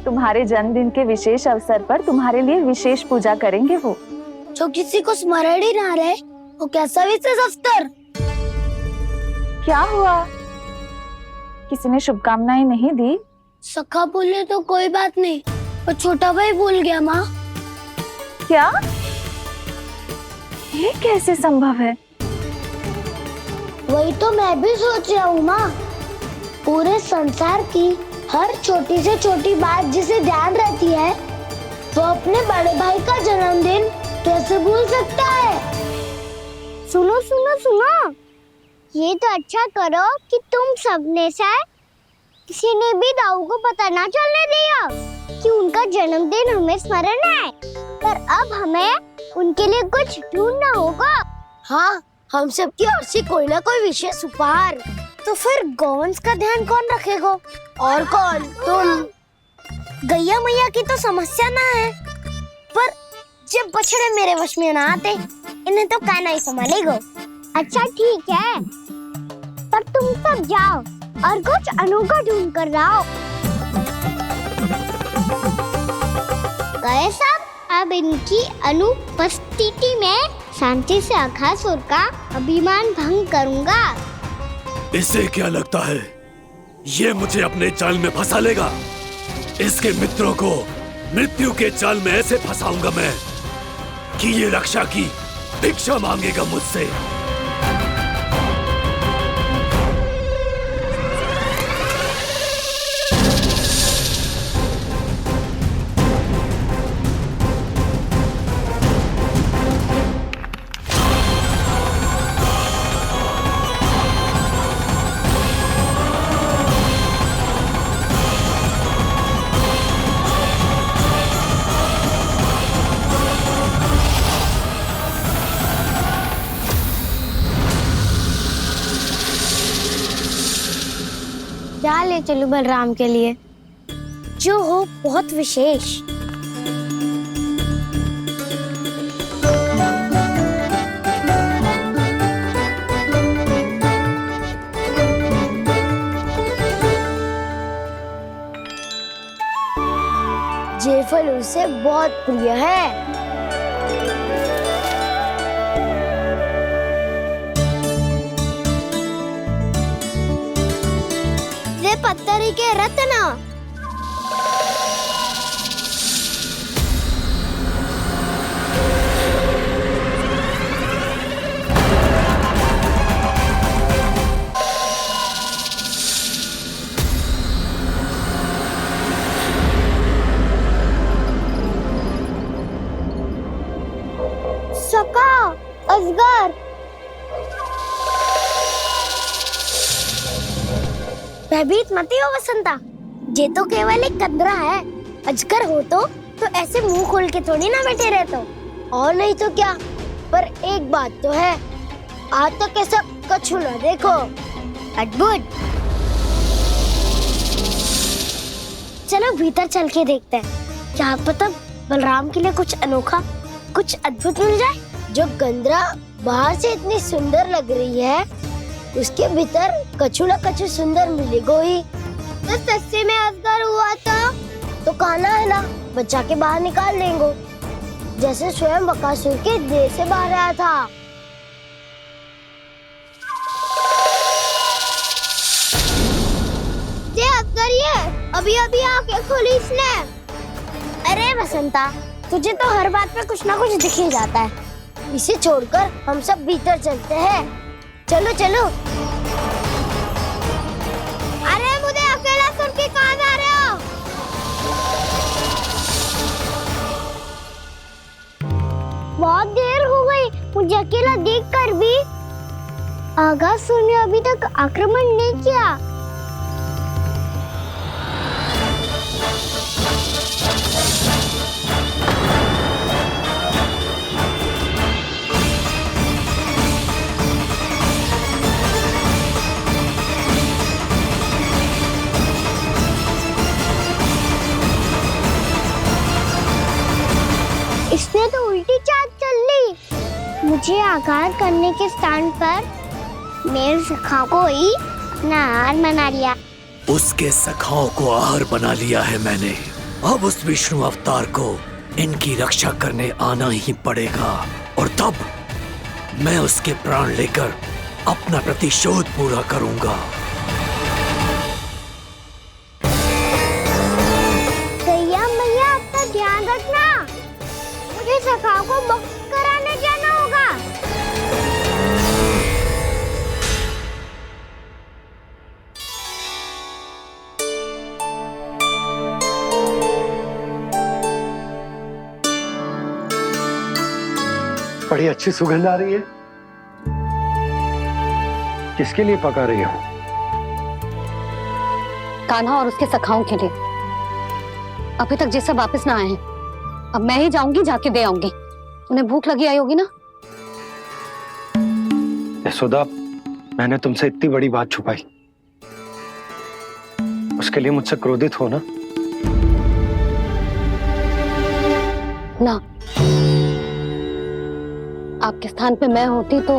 तुम्हारे जन्मदिन के विशेष अवसर पर तुम्हारे लिए विशेष पूजा करेंगे वो। जो किसी को स्मरण ही ना रहे, वो कैसा विशेष अवसर? क्या हुआ? किसी ने शुभकामनाएं नहीं दी? सखा बोले तो कोई बात नहीं, पर छोटा भाई भूल गया माँ। क्या? ये कैसे संभव है? वही तो मैं भी सोच रहा हूँ माँ। पूरे संसार की हर छोटी से छोटी बात जिसे ध्यान रहती है, वो अपने बड़े भाई का जन्मदिन कैसे भूल सकता है? सुनो सुनो सुनो, ये तो अच्छा करो कि तुम सबने से किसी ने भी दाऊ को पता ना चलने दिया कि उनका जन्मदिन हमें स्मरण है। पर अब हमें उनके लिए कुछ ढूंढना होगा। हाँ, हम सबकी ओर से कोई ना कोई विशेष उपहार। तो फिर गौंस का ध्यान कौन रखेगा? और कौन? तुम। गैया मैया की तो समस्या ना है, पर जब बछड़े मेरे वश में ना आते, इन्हें तो कान्हा ही संभालेगा। अच्छा ठीक है, पर तुम सब जाओ और कुछ अनोखा ढूंढ कर लाओ। गए सब? अब इनकी अनुपस्थिति में शांति से अघासुर का अभिमान भंग करूंगा। इसे क्या लगता है ये मुझे अपने जाल में फंसा लेगा? इसके मित्रों को मृत्यु के जाल में ऐसे फंसाऊंगा मैं कि ये रक्षा की भिक्षा मांगेगा मुझसे। क्या ले चलूं बलराम के लिए जो हो बहुत विशेष? ये फल उसे बहुत प्रिय है। पत्थरी के रत्न। सका, अजगर। भयभीत मत हो वसंता, ये तो केवल एक कंदरा है। अजगर हो तो ऐसे मुंह खोल के थोड़ी ना बैठे रहते हो। और नहीं तो क्या, पर एक बात तो है, आज तक ऐसा कछु ना देखो। अद्भुत। चलो भीतर चल के देखते हैं, क्या पता बलराम के लिए कुछ अनोखा, कुछ अद्भुत मिल जाए। जो गंदरा बाहर से इतनी सुंदर लग रही है, उसके भीतर कछु न कछु सुंदर मिलेगा ही। तो सस्ते में अजगर हुआ तो कान्हा है ना, बच्चा के बाहर निकाल देंगे, जैसे स्वयं बकासुर के देह से बाहर आया था। ये अजगर ये अभी अभी आके खोली इसने। अरे बसंता, तुझे तो हर बात पे कुछ ना कुछ दिख ही जाता है। इसे छोड़कर हम सब भीतर चलते हैं। चलो चलो। अरे मुझे अकेला सुन के कहाँ जा रहे हो? बहुत देर हो गई मुझे अकेला देखकर भी। आगासुर ने अभी तक आक्रमण नहीं किया। इसने तो उल्टी चाल चल ली। मुझे आघात करने के स्थान पर मेरे सखा को ही अपना आहार बना लिया। उसके सखाओं को आहार बना लिया है मैंने। अब उस विष्णु अवतार को इनकी रक्षा करने आना ही पड़ेगा, और तब मैं उसके प्राण लेकर अपना प्रतिशोध पूरा करूंगा। गैया मैया, अपना ध्यान रखना। मुझे सखा को मुक्त कराने जाना होगा। बड़ी अच्छी सुगंध आ रही है। किसके लिए पका रही हो? कान्हा और उसके सखाओं के लिए। अभी तक जैसे वापस ना आए हैं, अब मैं ही जाऊंगी, जाके दे आऊंगी। उन्हें भूख लगी आई होगी ना। यशोदा, मैंने तुमसे इतनी बड़ी बात छुपाई, उसके लिए मुझसे क्रोधित हो ना? ना, आपके स्थान पे मैं होती तो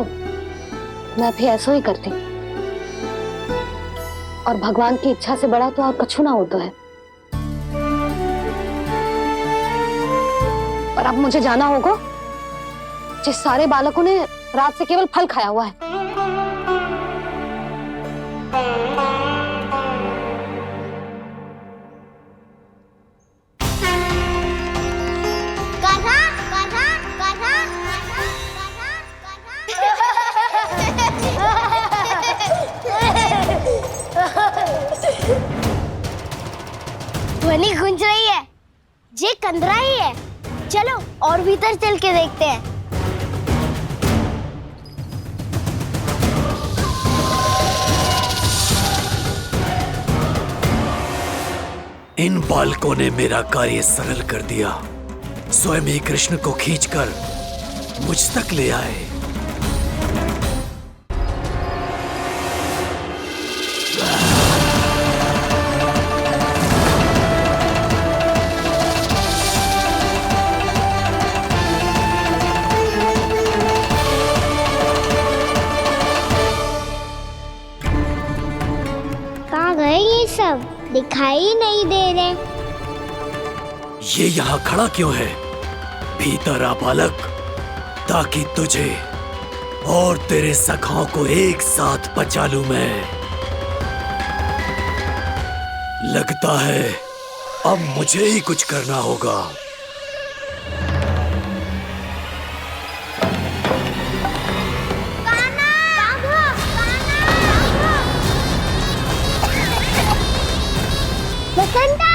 मैं भी ऐसा ही करती। और भगवान की इच्छा से बड़ा तो और कछु ना होता है। पर अब मुझे जाना होगा। जिस सारे बालकों ने रात से केवल फल खाया हुआ है। कान्हा, कान्हा, कान्हा, ध्वनि गूंज रही है। ये कंदरा ही है। चलो और भीतर चल के देखते हैं। इन बालकों ने मेरा कार्य सरल कर दिया। स्वयं ही कृष्ण को खींचकर मुझ तक ले आए। कहाँ गए ये सब? दिखाई नहीं दे रहे। ये यहाँ खड़ा क्यों है? भीतर आ बालक, ताकि तुझे और तेरे सखाओं को एक साथ बचा लूं मैं। लगता है अब मुझे ही कुछ करना होगा। बसंता!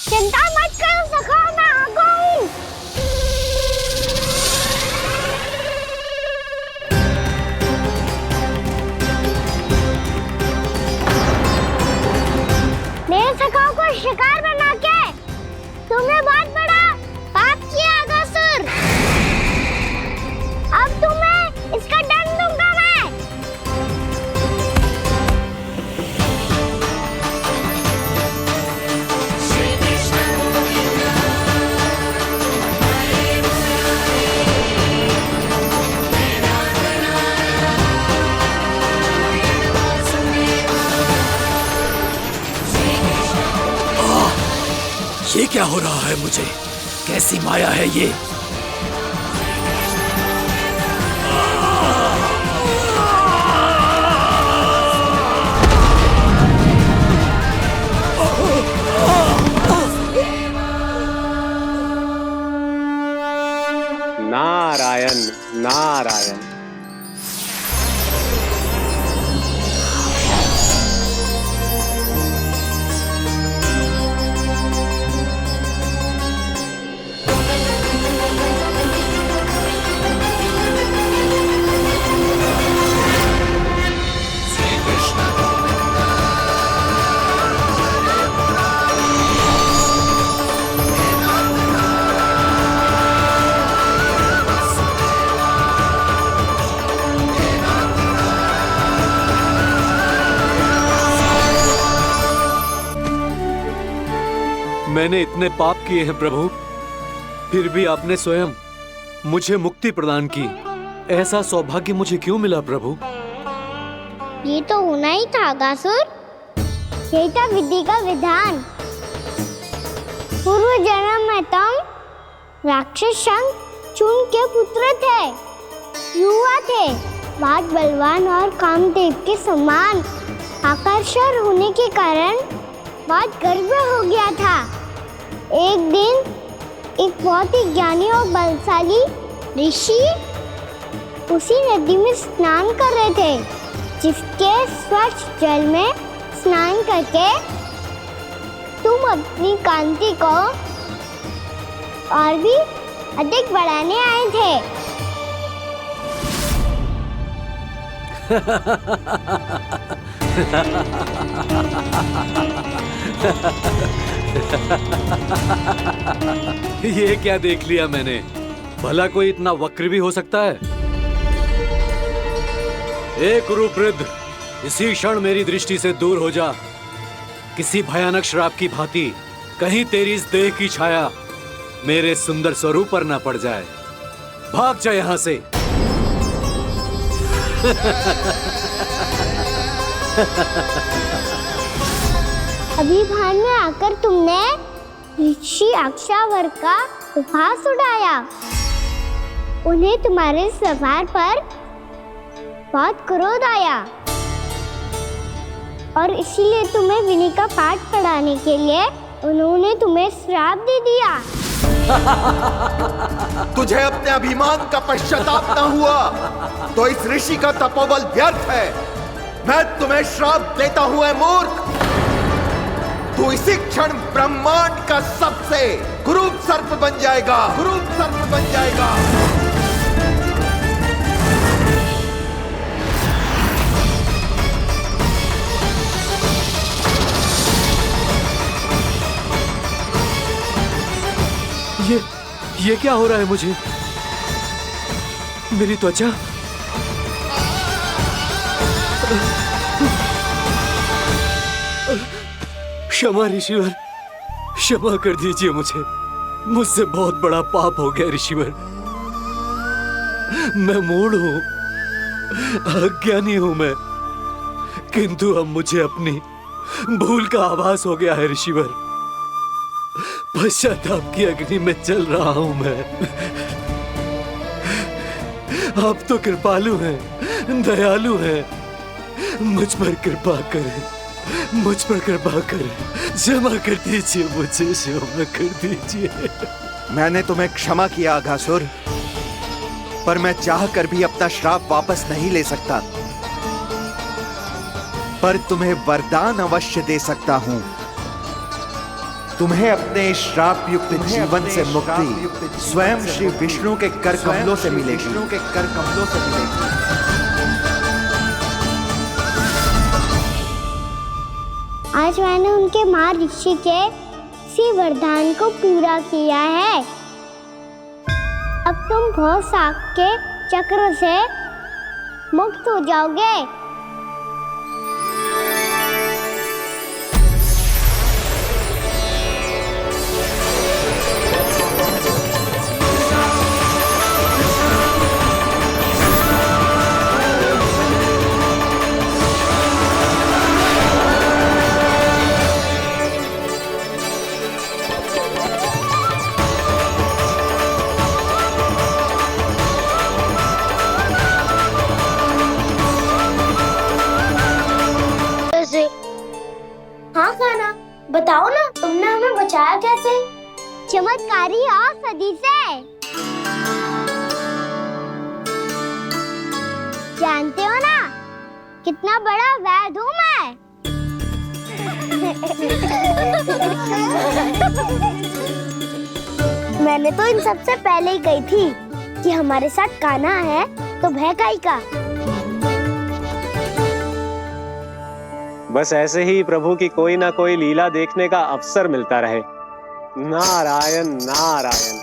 चिंता मत करो सखा, मैं आ गई। मेरे सखाओं को शिकार बना के तुमने बहुत बड़ा पाप किया आगासुर। ये क्या हो रहा है मुझे? कैसी माया है ये? नारायण नारायण। मैंने इतने पाप किए हैं प्रभु, फिर भी आपने स्वयं मुझे मुक्ति प्रदान की। ऐसा सौभाग्य मुझे क्यों मिला प्रभु? ये तो होना ही था अगासुर। यही था विधि का विधान। पूर्व जन्म में तुम राक्षस शंखचूड़ के पुत्र थे, युवा थे, बहुत बलवान और कामदेव के समान। आकर्षण होने के कारण बहुत गर्व हो गया था। एक दिन एक बहुत ही ज्ञानी और बलशाली ऋषि उसी नदी में स्नान कर रहे थे, जिसके स्वच्छ जल में स्नान करके तुम अपनी कांति को और भी अधिक बढ़ाने आए थे। ये क्या देख लिया मैंने? भला कोई इतना वक्र भी हो सकता है? ए कुरुवृद्ध, इसी क्षण मेरी दृष्टि से दूर हो जा। किसी भयानक श्राप की भांति कहीं तेरी इस देह की छाया मेरे सुंदर स्वरूप पर न पड़ जाए। भाग जा यहाँ से। अभी भान में आकर तुमने ऋषि अक्षावर का उपहास उड़ाया। उन्हें तुम्हारे स्वभाव पर बहुत क्रोध आया और इसीलिए तुम्हें विनय का पाठ पढ़ाने के लिए उन्होंने तुम्हें श्राप दे दिया। तुझे अपने अभिमान का पश्चाताप न हुआ तो इस ऋषि का तपोबल व्यर्थ है। मैं तुम्हें श्राप देता हूं ऐ मूर्ख। तू इसी क्षण ब्रह्मांड का सबसे कुरूप सर्प बन जाएगा, कुरूप सर्प बन जाएगा। ये क्या हो रहा है मुझे? मेरी त्वचा क्षमा ऋषिवर, क्षमा कर दीजिए मुझे। मुझसे बहुत बड़ा पाप हो गया ऋषिवर। मैं मूढ़ हूं, अज्ञानी हूं मैं, किंतु अब मुझे अपनी भूल का आभास हो गया है ऋषिवर। पश्चाताप की अग्नि में जल रहा हूं मैं। आप तो कृपालु हैं, दयालु हैं, मुझ पर कृपा करें, मुझ पर कृपा करें। क्षमा कर दीजिए मुझे, क्षमा कर दीजिए। मैंने तुम्हें क्षमा किया अघासुर, पर मैं चाहकर भी अपना श्राप वापस नहीं ले सकता। पर तुम्हें वरदान अवश्य दे सकता हूं। तुम्हें अपने श्राप युक्त जीवन से मुक्ति स्वयं श्री विष्णु के कर कमलों से मिलेगी, विष्णु के कर कमलों से मिलेगी। आज मैंने उनके मां ऋषि के इसी वरदान को पूरा किया है। अब तुम भव साग के चक्र से मुक्त हो जाओगे। बचाया कैसे? चमत्कारी और सदी से। जानते हो ना कितना बड़ा वैद हूँ मैं। मैंने तो इन सबसे पहले ही कही थी कि हमारे साथ कान्हा है तो भय काई का। बस ऐसे ही प्रभु की कोई ना कोई लीला देखने का अवसर मिलता रहे। नारायण नारायण।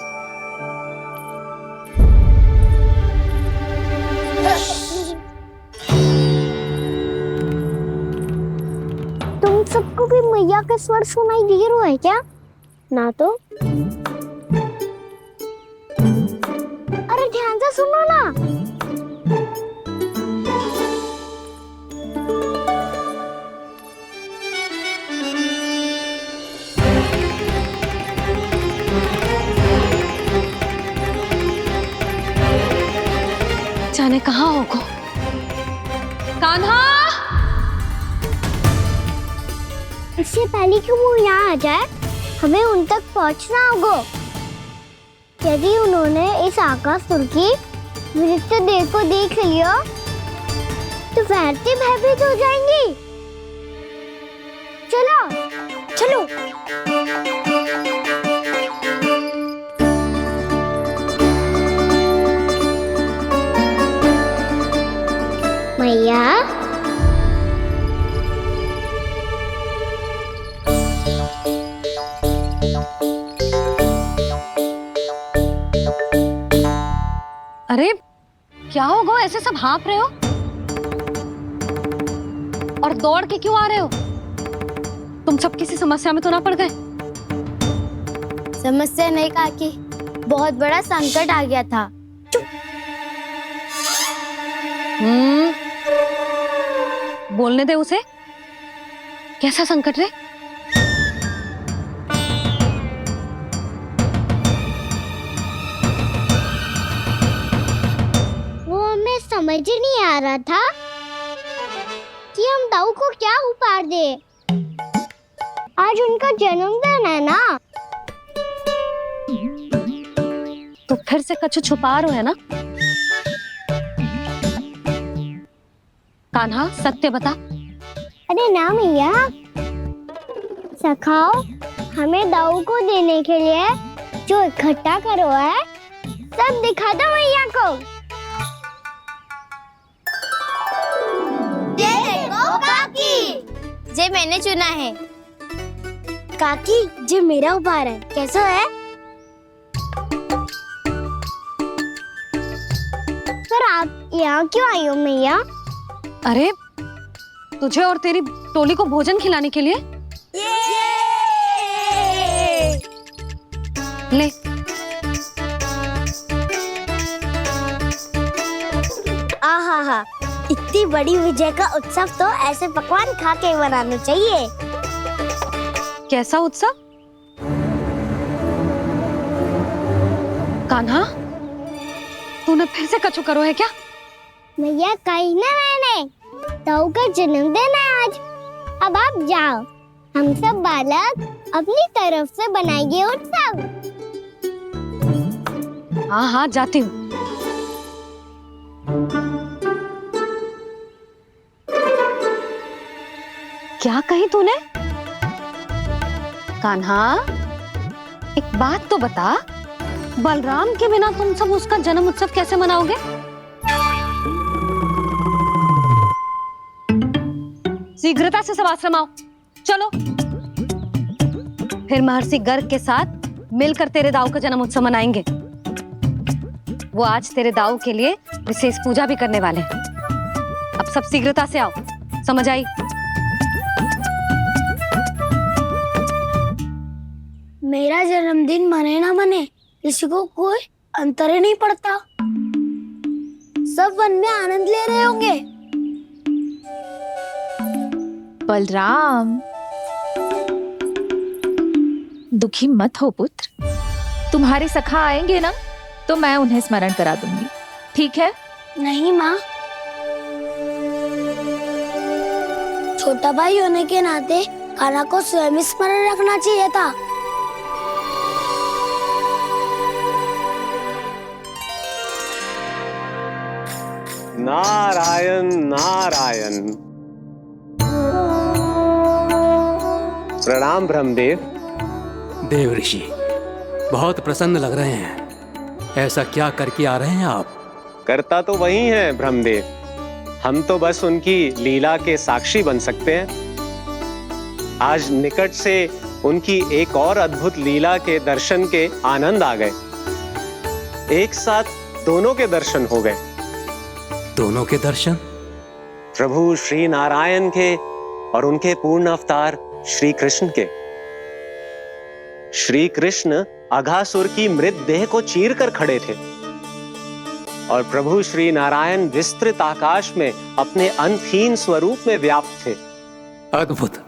तुम सबको भी मैया के स्वर सुनाई दे रहा है क्या? ना तो। अरे ध्यान से सुनो ना। जाने कहाँ होगो? कान्हा! इससे पहले कि वो यहाँ आ जाए, हमें उन तक पहुँचना होगा। यदि उन्होंने इस आकासुर की नृत्य देह को देख लिया, तो वैरती भयभीत हो जाएंगी। चलो, चलो। मैया, अरे क्या होगा? ऐसे सब हाँफ रहे हो और दौड़ के क्यों आ रहे हो? तुम सब किसी समस्या में तो ना पड़ गए? समस्या नहीं काकी, बहुत बड़ा संकट आ गया था। बोलने दे उसे। कैसा संकट रे? वो हमें समझ ही नहीं आ रहा था कि हम दाऊ को क्या उपहार दे। आज उनका जन्मदिन है ना। तो फिर से कछु छुपा रहे हो है ना? कान्हा सत्य बता। अरे ना मैया, सखाओ हमें दाऊ को देने के लिए जो इकट्ठा करो है सब दिखा दो मैया को। ये देखो काकी, जे मैंने चुना है। काकी, जे मेरा उपहार है, कैसा है? पर आप यहाँ क्यों आई हो मैया? अरे तुझे और तेरी टोली को भोजन खिलाने के लिए। ले। आहा, इतनी बड़ी विजय का उत्सव तो ऐसे पकवान खा के मनाना चाहिए। कैसा उत्सव? कान्हा, तूने फिर से कछु करो है क्या? मैया कही ना मैंने, दाऊ का जन्मदिन है आज। अब आप जाओ, हम सब बालक अपनी तरफ से बनाएंगे उत्सव। हाँ हाँ जाती हूँ। क्या कही तूने? कान्हा, एक बात तो बता, बलराम के बिना तुम सब उसका जन्म उत्सव कैसे मनाओगे? शीघ्रता से सब आश्रम आओ। चलो। फिर महर्षि गर्ग के साथ मिलकर तेरे दाऊ का जन्म उत्सव मनाएंगे। वो आज तेरे दाऊ के लिए विशेष पूजा भी करने वाले हैं। अब सब शीघ्रता से आओ। समझ आई? मेरा जन्मदिन मने ना मने, किसी को कोई अंतर ही नहीं पड़ता। सब वन में आनंद ले रहे होंगे। बलराम, दुखी मत हो पुत्र। तुम्हारे सखा आएंगे ना तो मैं उन्हें स्मरण करा दूंगी, ठीक है? नहीं माँ, छोटा भाई होने के नाते कान्हा को स्वयं स्मरण रखना चाहिए था। नारायण नारायण। प्रणाम ब्रह्मदेव। देव ऋषि, बहुत प्रसन्न लग रहे हैं। ऐसा क्या करके आ रहे हैं आप? करता तो वही है ब्रह्मदेव, हम तो बस उनकी लीला के साक्षी बन सकते हैं। आज निकट से उनकी एक और अद्भुत लीला के दर्शन के आनंद आ गए। एक साथ दोनों के दर्शन हो गए। दोनों के दर्शन? प्रभु श्री नारायण के और उनके पूर्ण अवतार श्री कृष्ण के। श्री कृष्ण अघासुर की मृत देह को चीर कर खड़े थे और प्रभु श्री नारायण विस्तृत आकाश में अपने अंतहीन स्वरूप में व्याप्त थे। अद्भुत।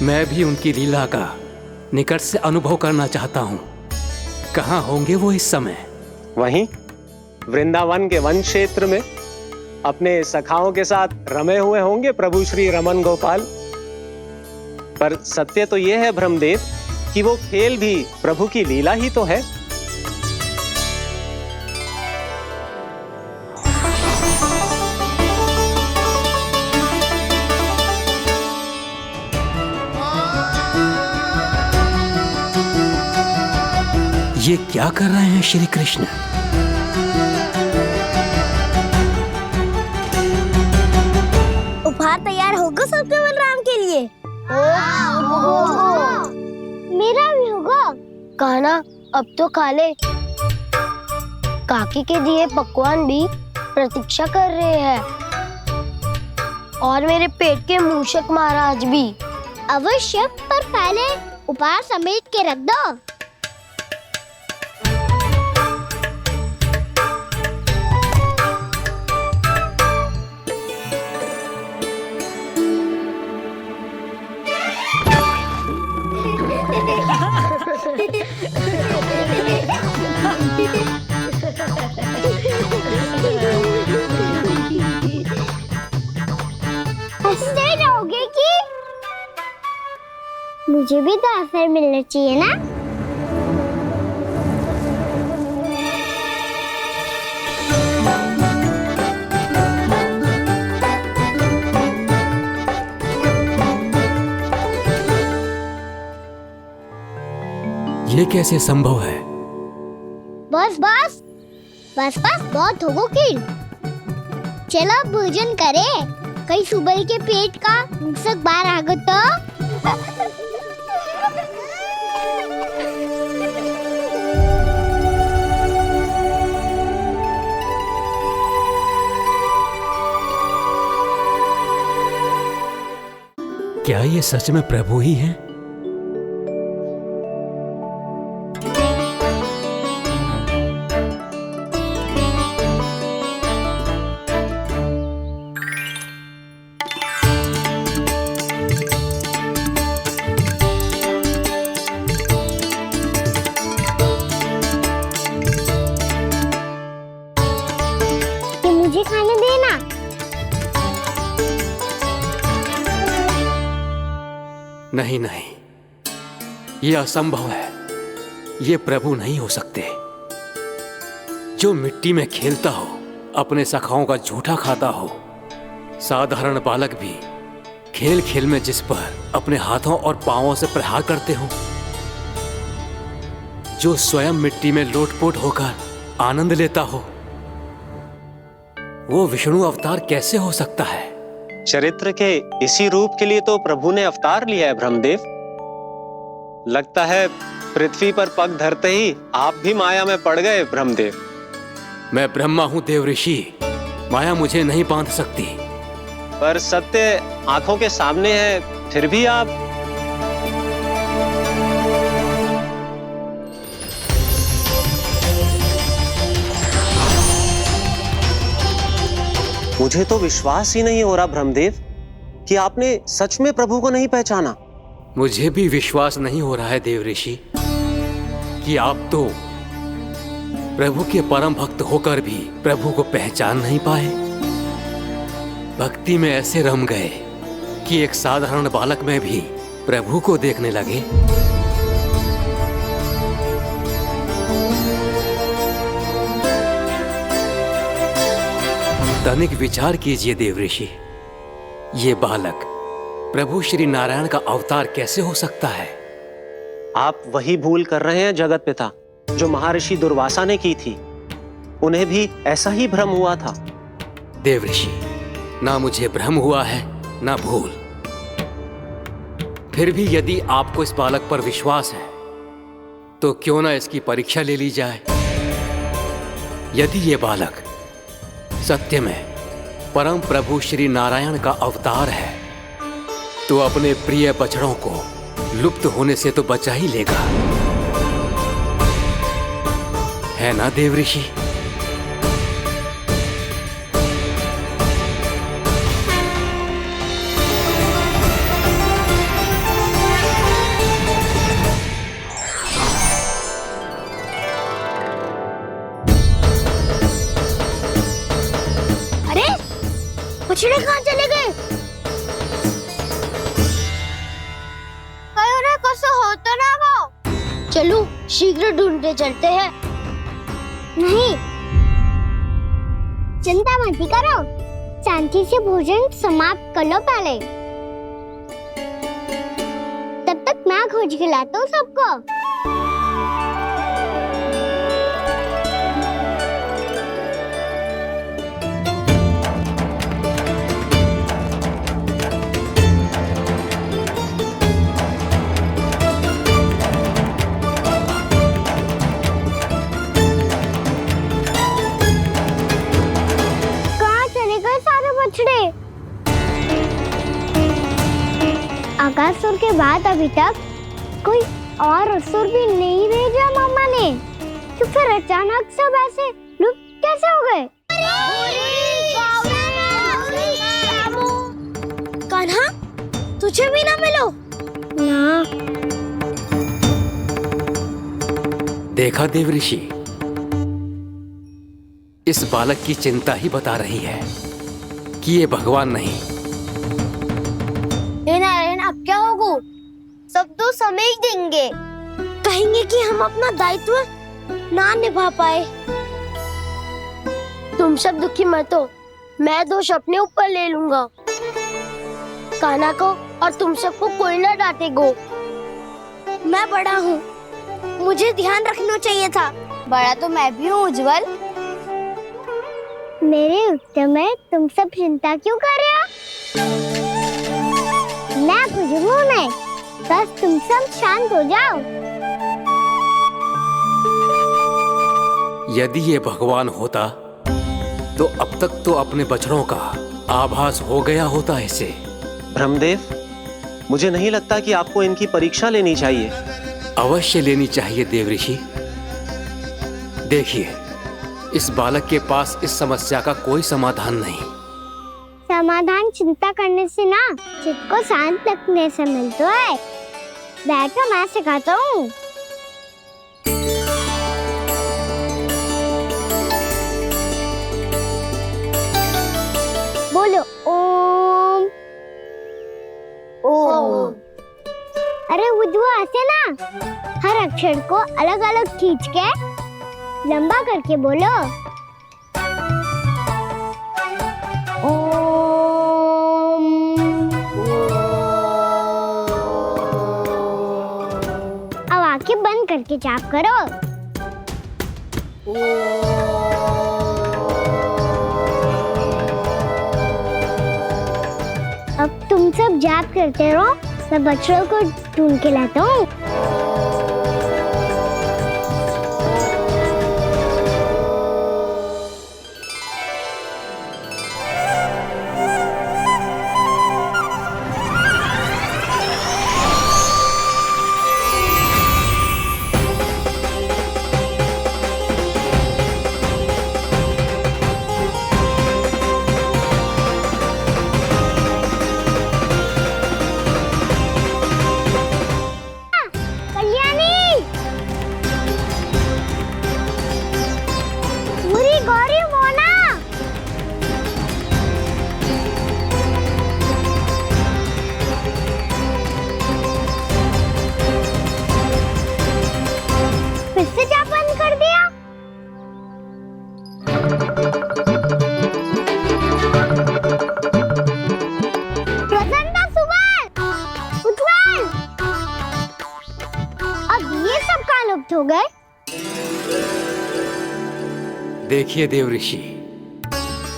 मैं भी उनकी लीला का निकट से अनुभव करना चाहता हूँ। कहाँ होंगे वो इस समय? वहीं वृंदावन के वन क्षेत्र में अपने सखाओं के साथ रमे हुए होंगे प्रभु श्री रमन गोपाल। पर सत्य तो यह है ब्रह्मदेव कि वो खेल भी प्रभु की लीला ही तो है। ये क्या कर रहे हैं श्री कृष्ण? उपहार तैयार होगा सबके बलराम के लिए? मेरा भी होगा। कहना अब तो खा ले। काकी के दिए पकवान भी प्रतीक्षा कर रहे हैं और मेरे पेट के मूषक महाराज भी। अवश्य, पर पहले उपहार समेट के रख दो। हंसते रहोगे कि? मुझे भी तो अवसर मिलना चाहिए ना। ये कैसे संभव है? बस बस बस बस बहुत हो गई। चलो भोजन करें। कहीं सुबह के पेट का मूषक बाहर आ गया तो। क्या ये सच में प्रभु ही हैं? मुझे खाने देना। नहीं नहीं, ये असंभव है। ये प्रभु नहीं हो सकते। जो मिट्टी में खेलता हो, अपने सखाओं का झूठा खाता हो, साधारण बालक भी खेल खेल में जिस पर अपने हाथों और पांवों से प्रहार करते हो, जो स्वयं मिट्टी में लोटपोट होकर आनंद लेता हो, वो विष्णु अवतार कैसे हो सकता है? चरित्र के इसी रूप के लिए तो प्रभु ने अवतार लिया है ब्रह्मदेव। लगता है पृथ्वी पर पग धरते ही आप भी माया में पड़ गए ब्रह्मदेव। मैं ब्रह्मा हूं देव ऋषि, माया मुझे नहीं बांध सकती। पर सत्य आंखों के सामने है, फिर भी आप। मुझे तो विश्वास ही नहीं हो रहा ब्रह्मदेव कि आपने सच में प्रभु को नहीं पहचाना। मुझे भी विश्वास नहीं हो रहा है देव ऋषि कि आप तो प्रभु के परम भक्त होकर भी प्रभु को पहचान नहीं पाए। भक्ति में ऐसे रम गए कि एक साधारण बालक में भी प्रभु को देखने लगे। तनिक विचार कीजिए देव ऋषि, ये बालक प्रभु श्री नारायण का अवतार कैसे हो सकता है? आप वही भूल कर रहे हैं जगत पिता जो महर्षि दुर्वासा ने की थी। उन्हें भी ऐसा ही भ्रम हुआ था। देव ऋषि, ना मुझे भ्रम हुआ है ना भूल। फिर भी यदि आपको इस बालक पर विश्वास है तो क्यों ना इसकी परीक्षा ले ली जाए। यदि ये बालक सत्य में परम प्रभु श्री नारायण का अवतार है तो अपने प्रिय बछड़ों को लुप्त होने से तो बचा ही लेगा, है ना देव ऋषि? बछड़े कहाँ चले गए? कैसे हो तो ना वो? चलो शीघ्र ढूंढते चलते हैं। नहीं, चिंता मत करो, शांति से भोजन समाप्त कर लो पहले। तब तक मैं खोज के लाता हूँ सबको। आकासुर के बाद अभी तक कोई और असुर भी नहीं भेजा मामा ने, तो फिर अचानक सब ऐसे लुप्त कैसे हो गए? कान्हा, तुझे भी ना मिलो ना। देखा देव ऋषि, इस बालक की चिंता ही बता रही है कि ये भगवान नहीं। नारायण, अब क्या होगा? सब तो समझ देंगे, कहेंगे कि हम अपना दायित्व ना निभा पाए। तुम सब दुखी मत हो, मैं दोष अपने ऊपर ले लूंगा। कान्हा को और तुम सबको कोई ना डांटेगो। मैं बड़ा हूँ, मुझे ध्यान रखना चाहिए था। बड़ा तो मैं भी हूँ उज्जवल। मेरे उत्तर में तुम सब चिंता क्यों कर रहे हो? मैं बुझूंगा नहीं, बस तुम सब शांत हो जाओ। यदि ये भगवान होता तो अब तक तो अपने बछड़ों का आभास हो गया होता इसे। ब्रह्मदेव, मुझे नहीं लगता कि आपको इनकी परीक्षा लेनी चाहिए। अवश्य लेनी चाहिए देव ऋषि। देखिए, इस बालक के पास इस समस्या का कोई समाधान नहीं। समाधान चिंता करने से ना, चित्त को शांत रखने से मिलता है। बैठो, मैं सिखाता हूँ। बोलो ओम। ओम। अरे उज्जवा, ऐसे ना हर अक्षर को अलग अलग खींच के लंबा करके बोलो। ओम। अब आंखें बंद करके जाप करो। अब तुम सब जाप करते रहो, मैं बच्चों को ढूंढ के लाता हूँ। बात हो गए? देखिए देव ऋषि,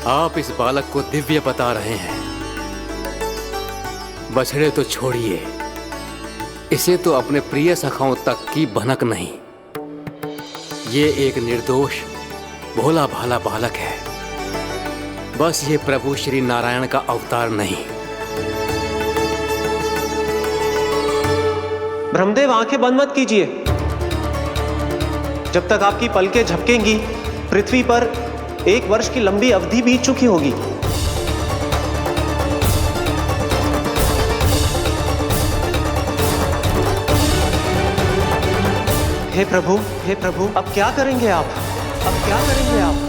आप इस बालक को दिव्य बता रहे हैं। बछड़े तो छोड़िए, इसे तो अपने प्रिय सखाओं तक की भनक नहीं। ये एक निर्दोष भोला भाला बालक है, बस ये प्रभु श्री नारायण का अवतार नहीं। ब्रह्मदेव, आंखें बंद मत कीजिए। जब तक आपकी पलकें झपकेंगी, पृथ्वी पर 1 वर्ष की लंबी अवधि बीत चुकी होगी। हे प्रभु, अब क्या करेंगे आप? अब क्या करेंगे आप?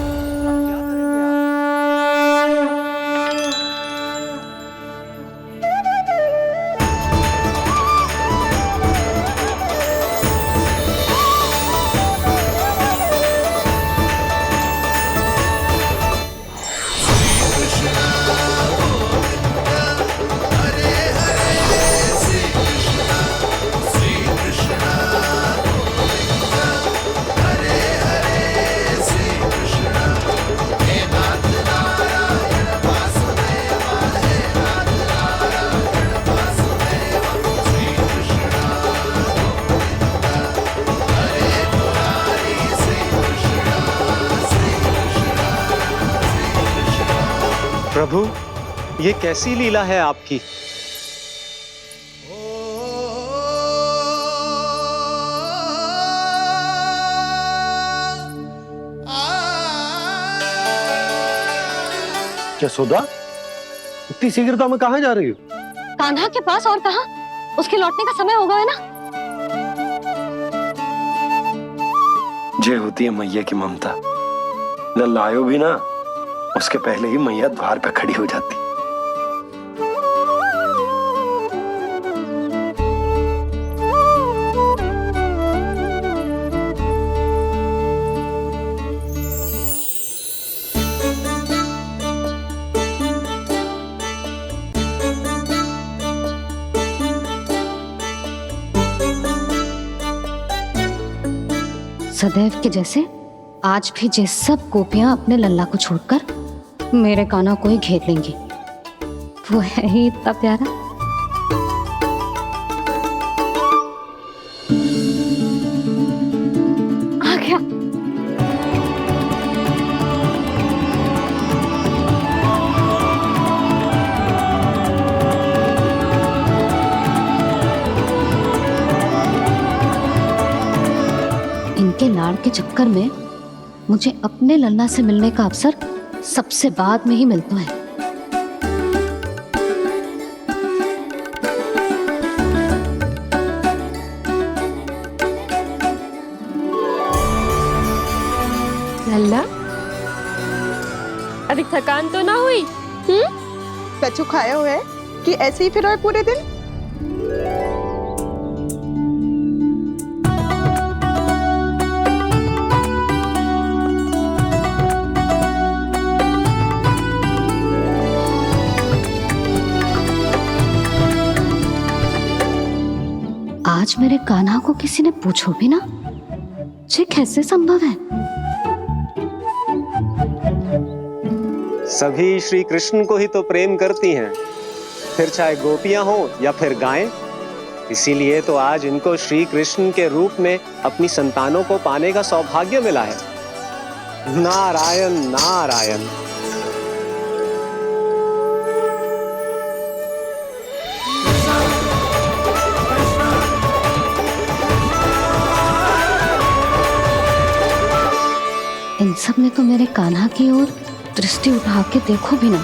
प्रभु, ये कैसी लीला है आपकी? यशोदा, इतनी शीघ्रता में कहाँ जा रही हो? कान्हा के पास, और कहाँ? उसके लौटने का समय हो गया है ना। जे होती है मैया की ममता, लल्ला आयो भी ना, उसके पहले ही मैया द्वार पे खड़ी हो जाती। सदैव के जैसे आज भी जे सब गोपियां अपने लल्ला को छोड़कर मेरे कान्हा को ही घेर लेंगी। वो है ही इतना प्यारा। आ गया। इनके लाड़ के चक्कर में मुझे अपने लल्ला से मिलने का अवसर सबसे बाद में ही मिलता है। लल्ला, अभी थकान तो ना हुई? कछु खाया हुआ है कि ऐसे ही फिर रहे पूरे दिन? आज मेरे कान्हा को किसी ने पूछो भी ना, ये कैसे संभव है? सभी श्री कृष्ण को ही तो प्रेम करती हैं, फिर चाहे गोपियां हो या फिर गायें। इसीलिए तो आज इनको श्री कृष्ण के रूप में अपनी संतानों को पाने का सौभाग्य मिला है। नारायण नारायण। इन सब ने तो मेरे कान्हा की ओर दृष्टि उठा के देखो भी ना।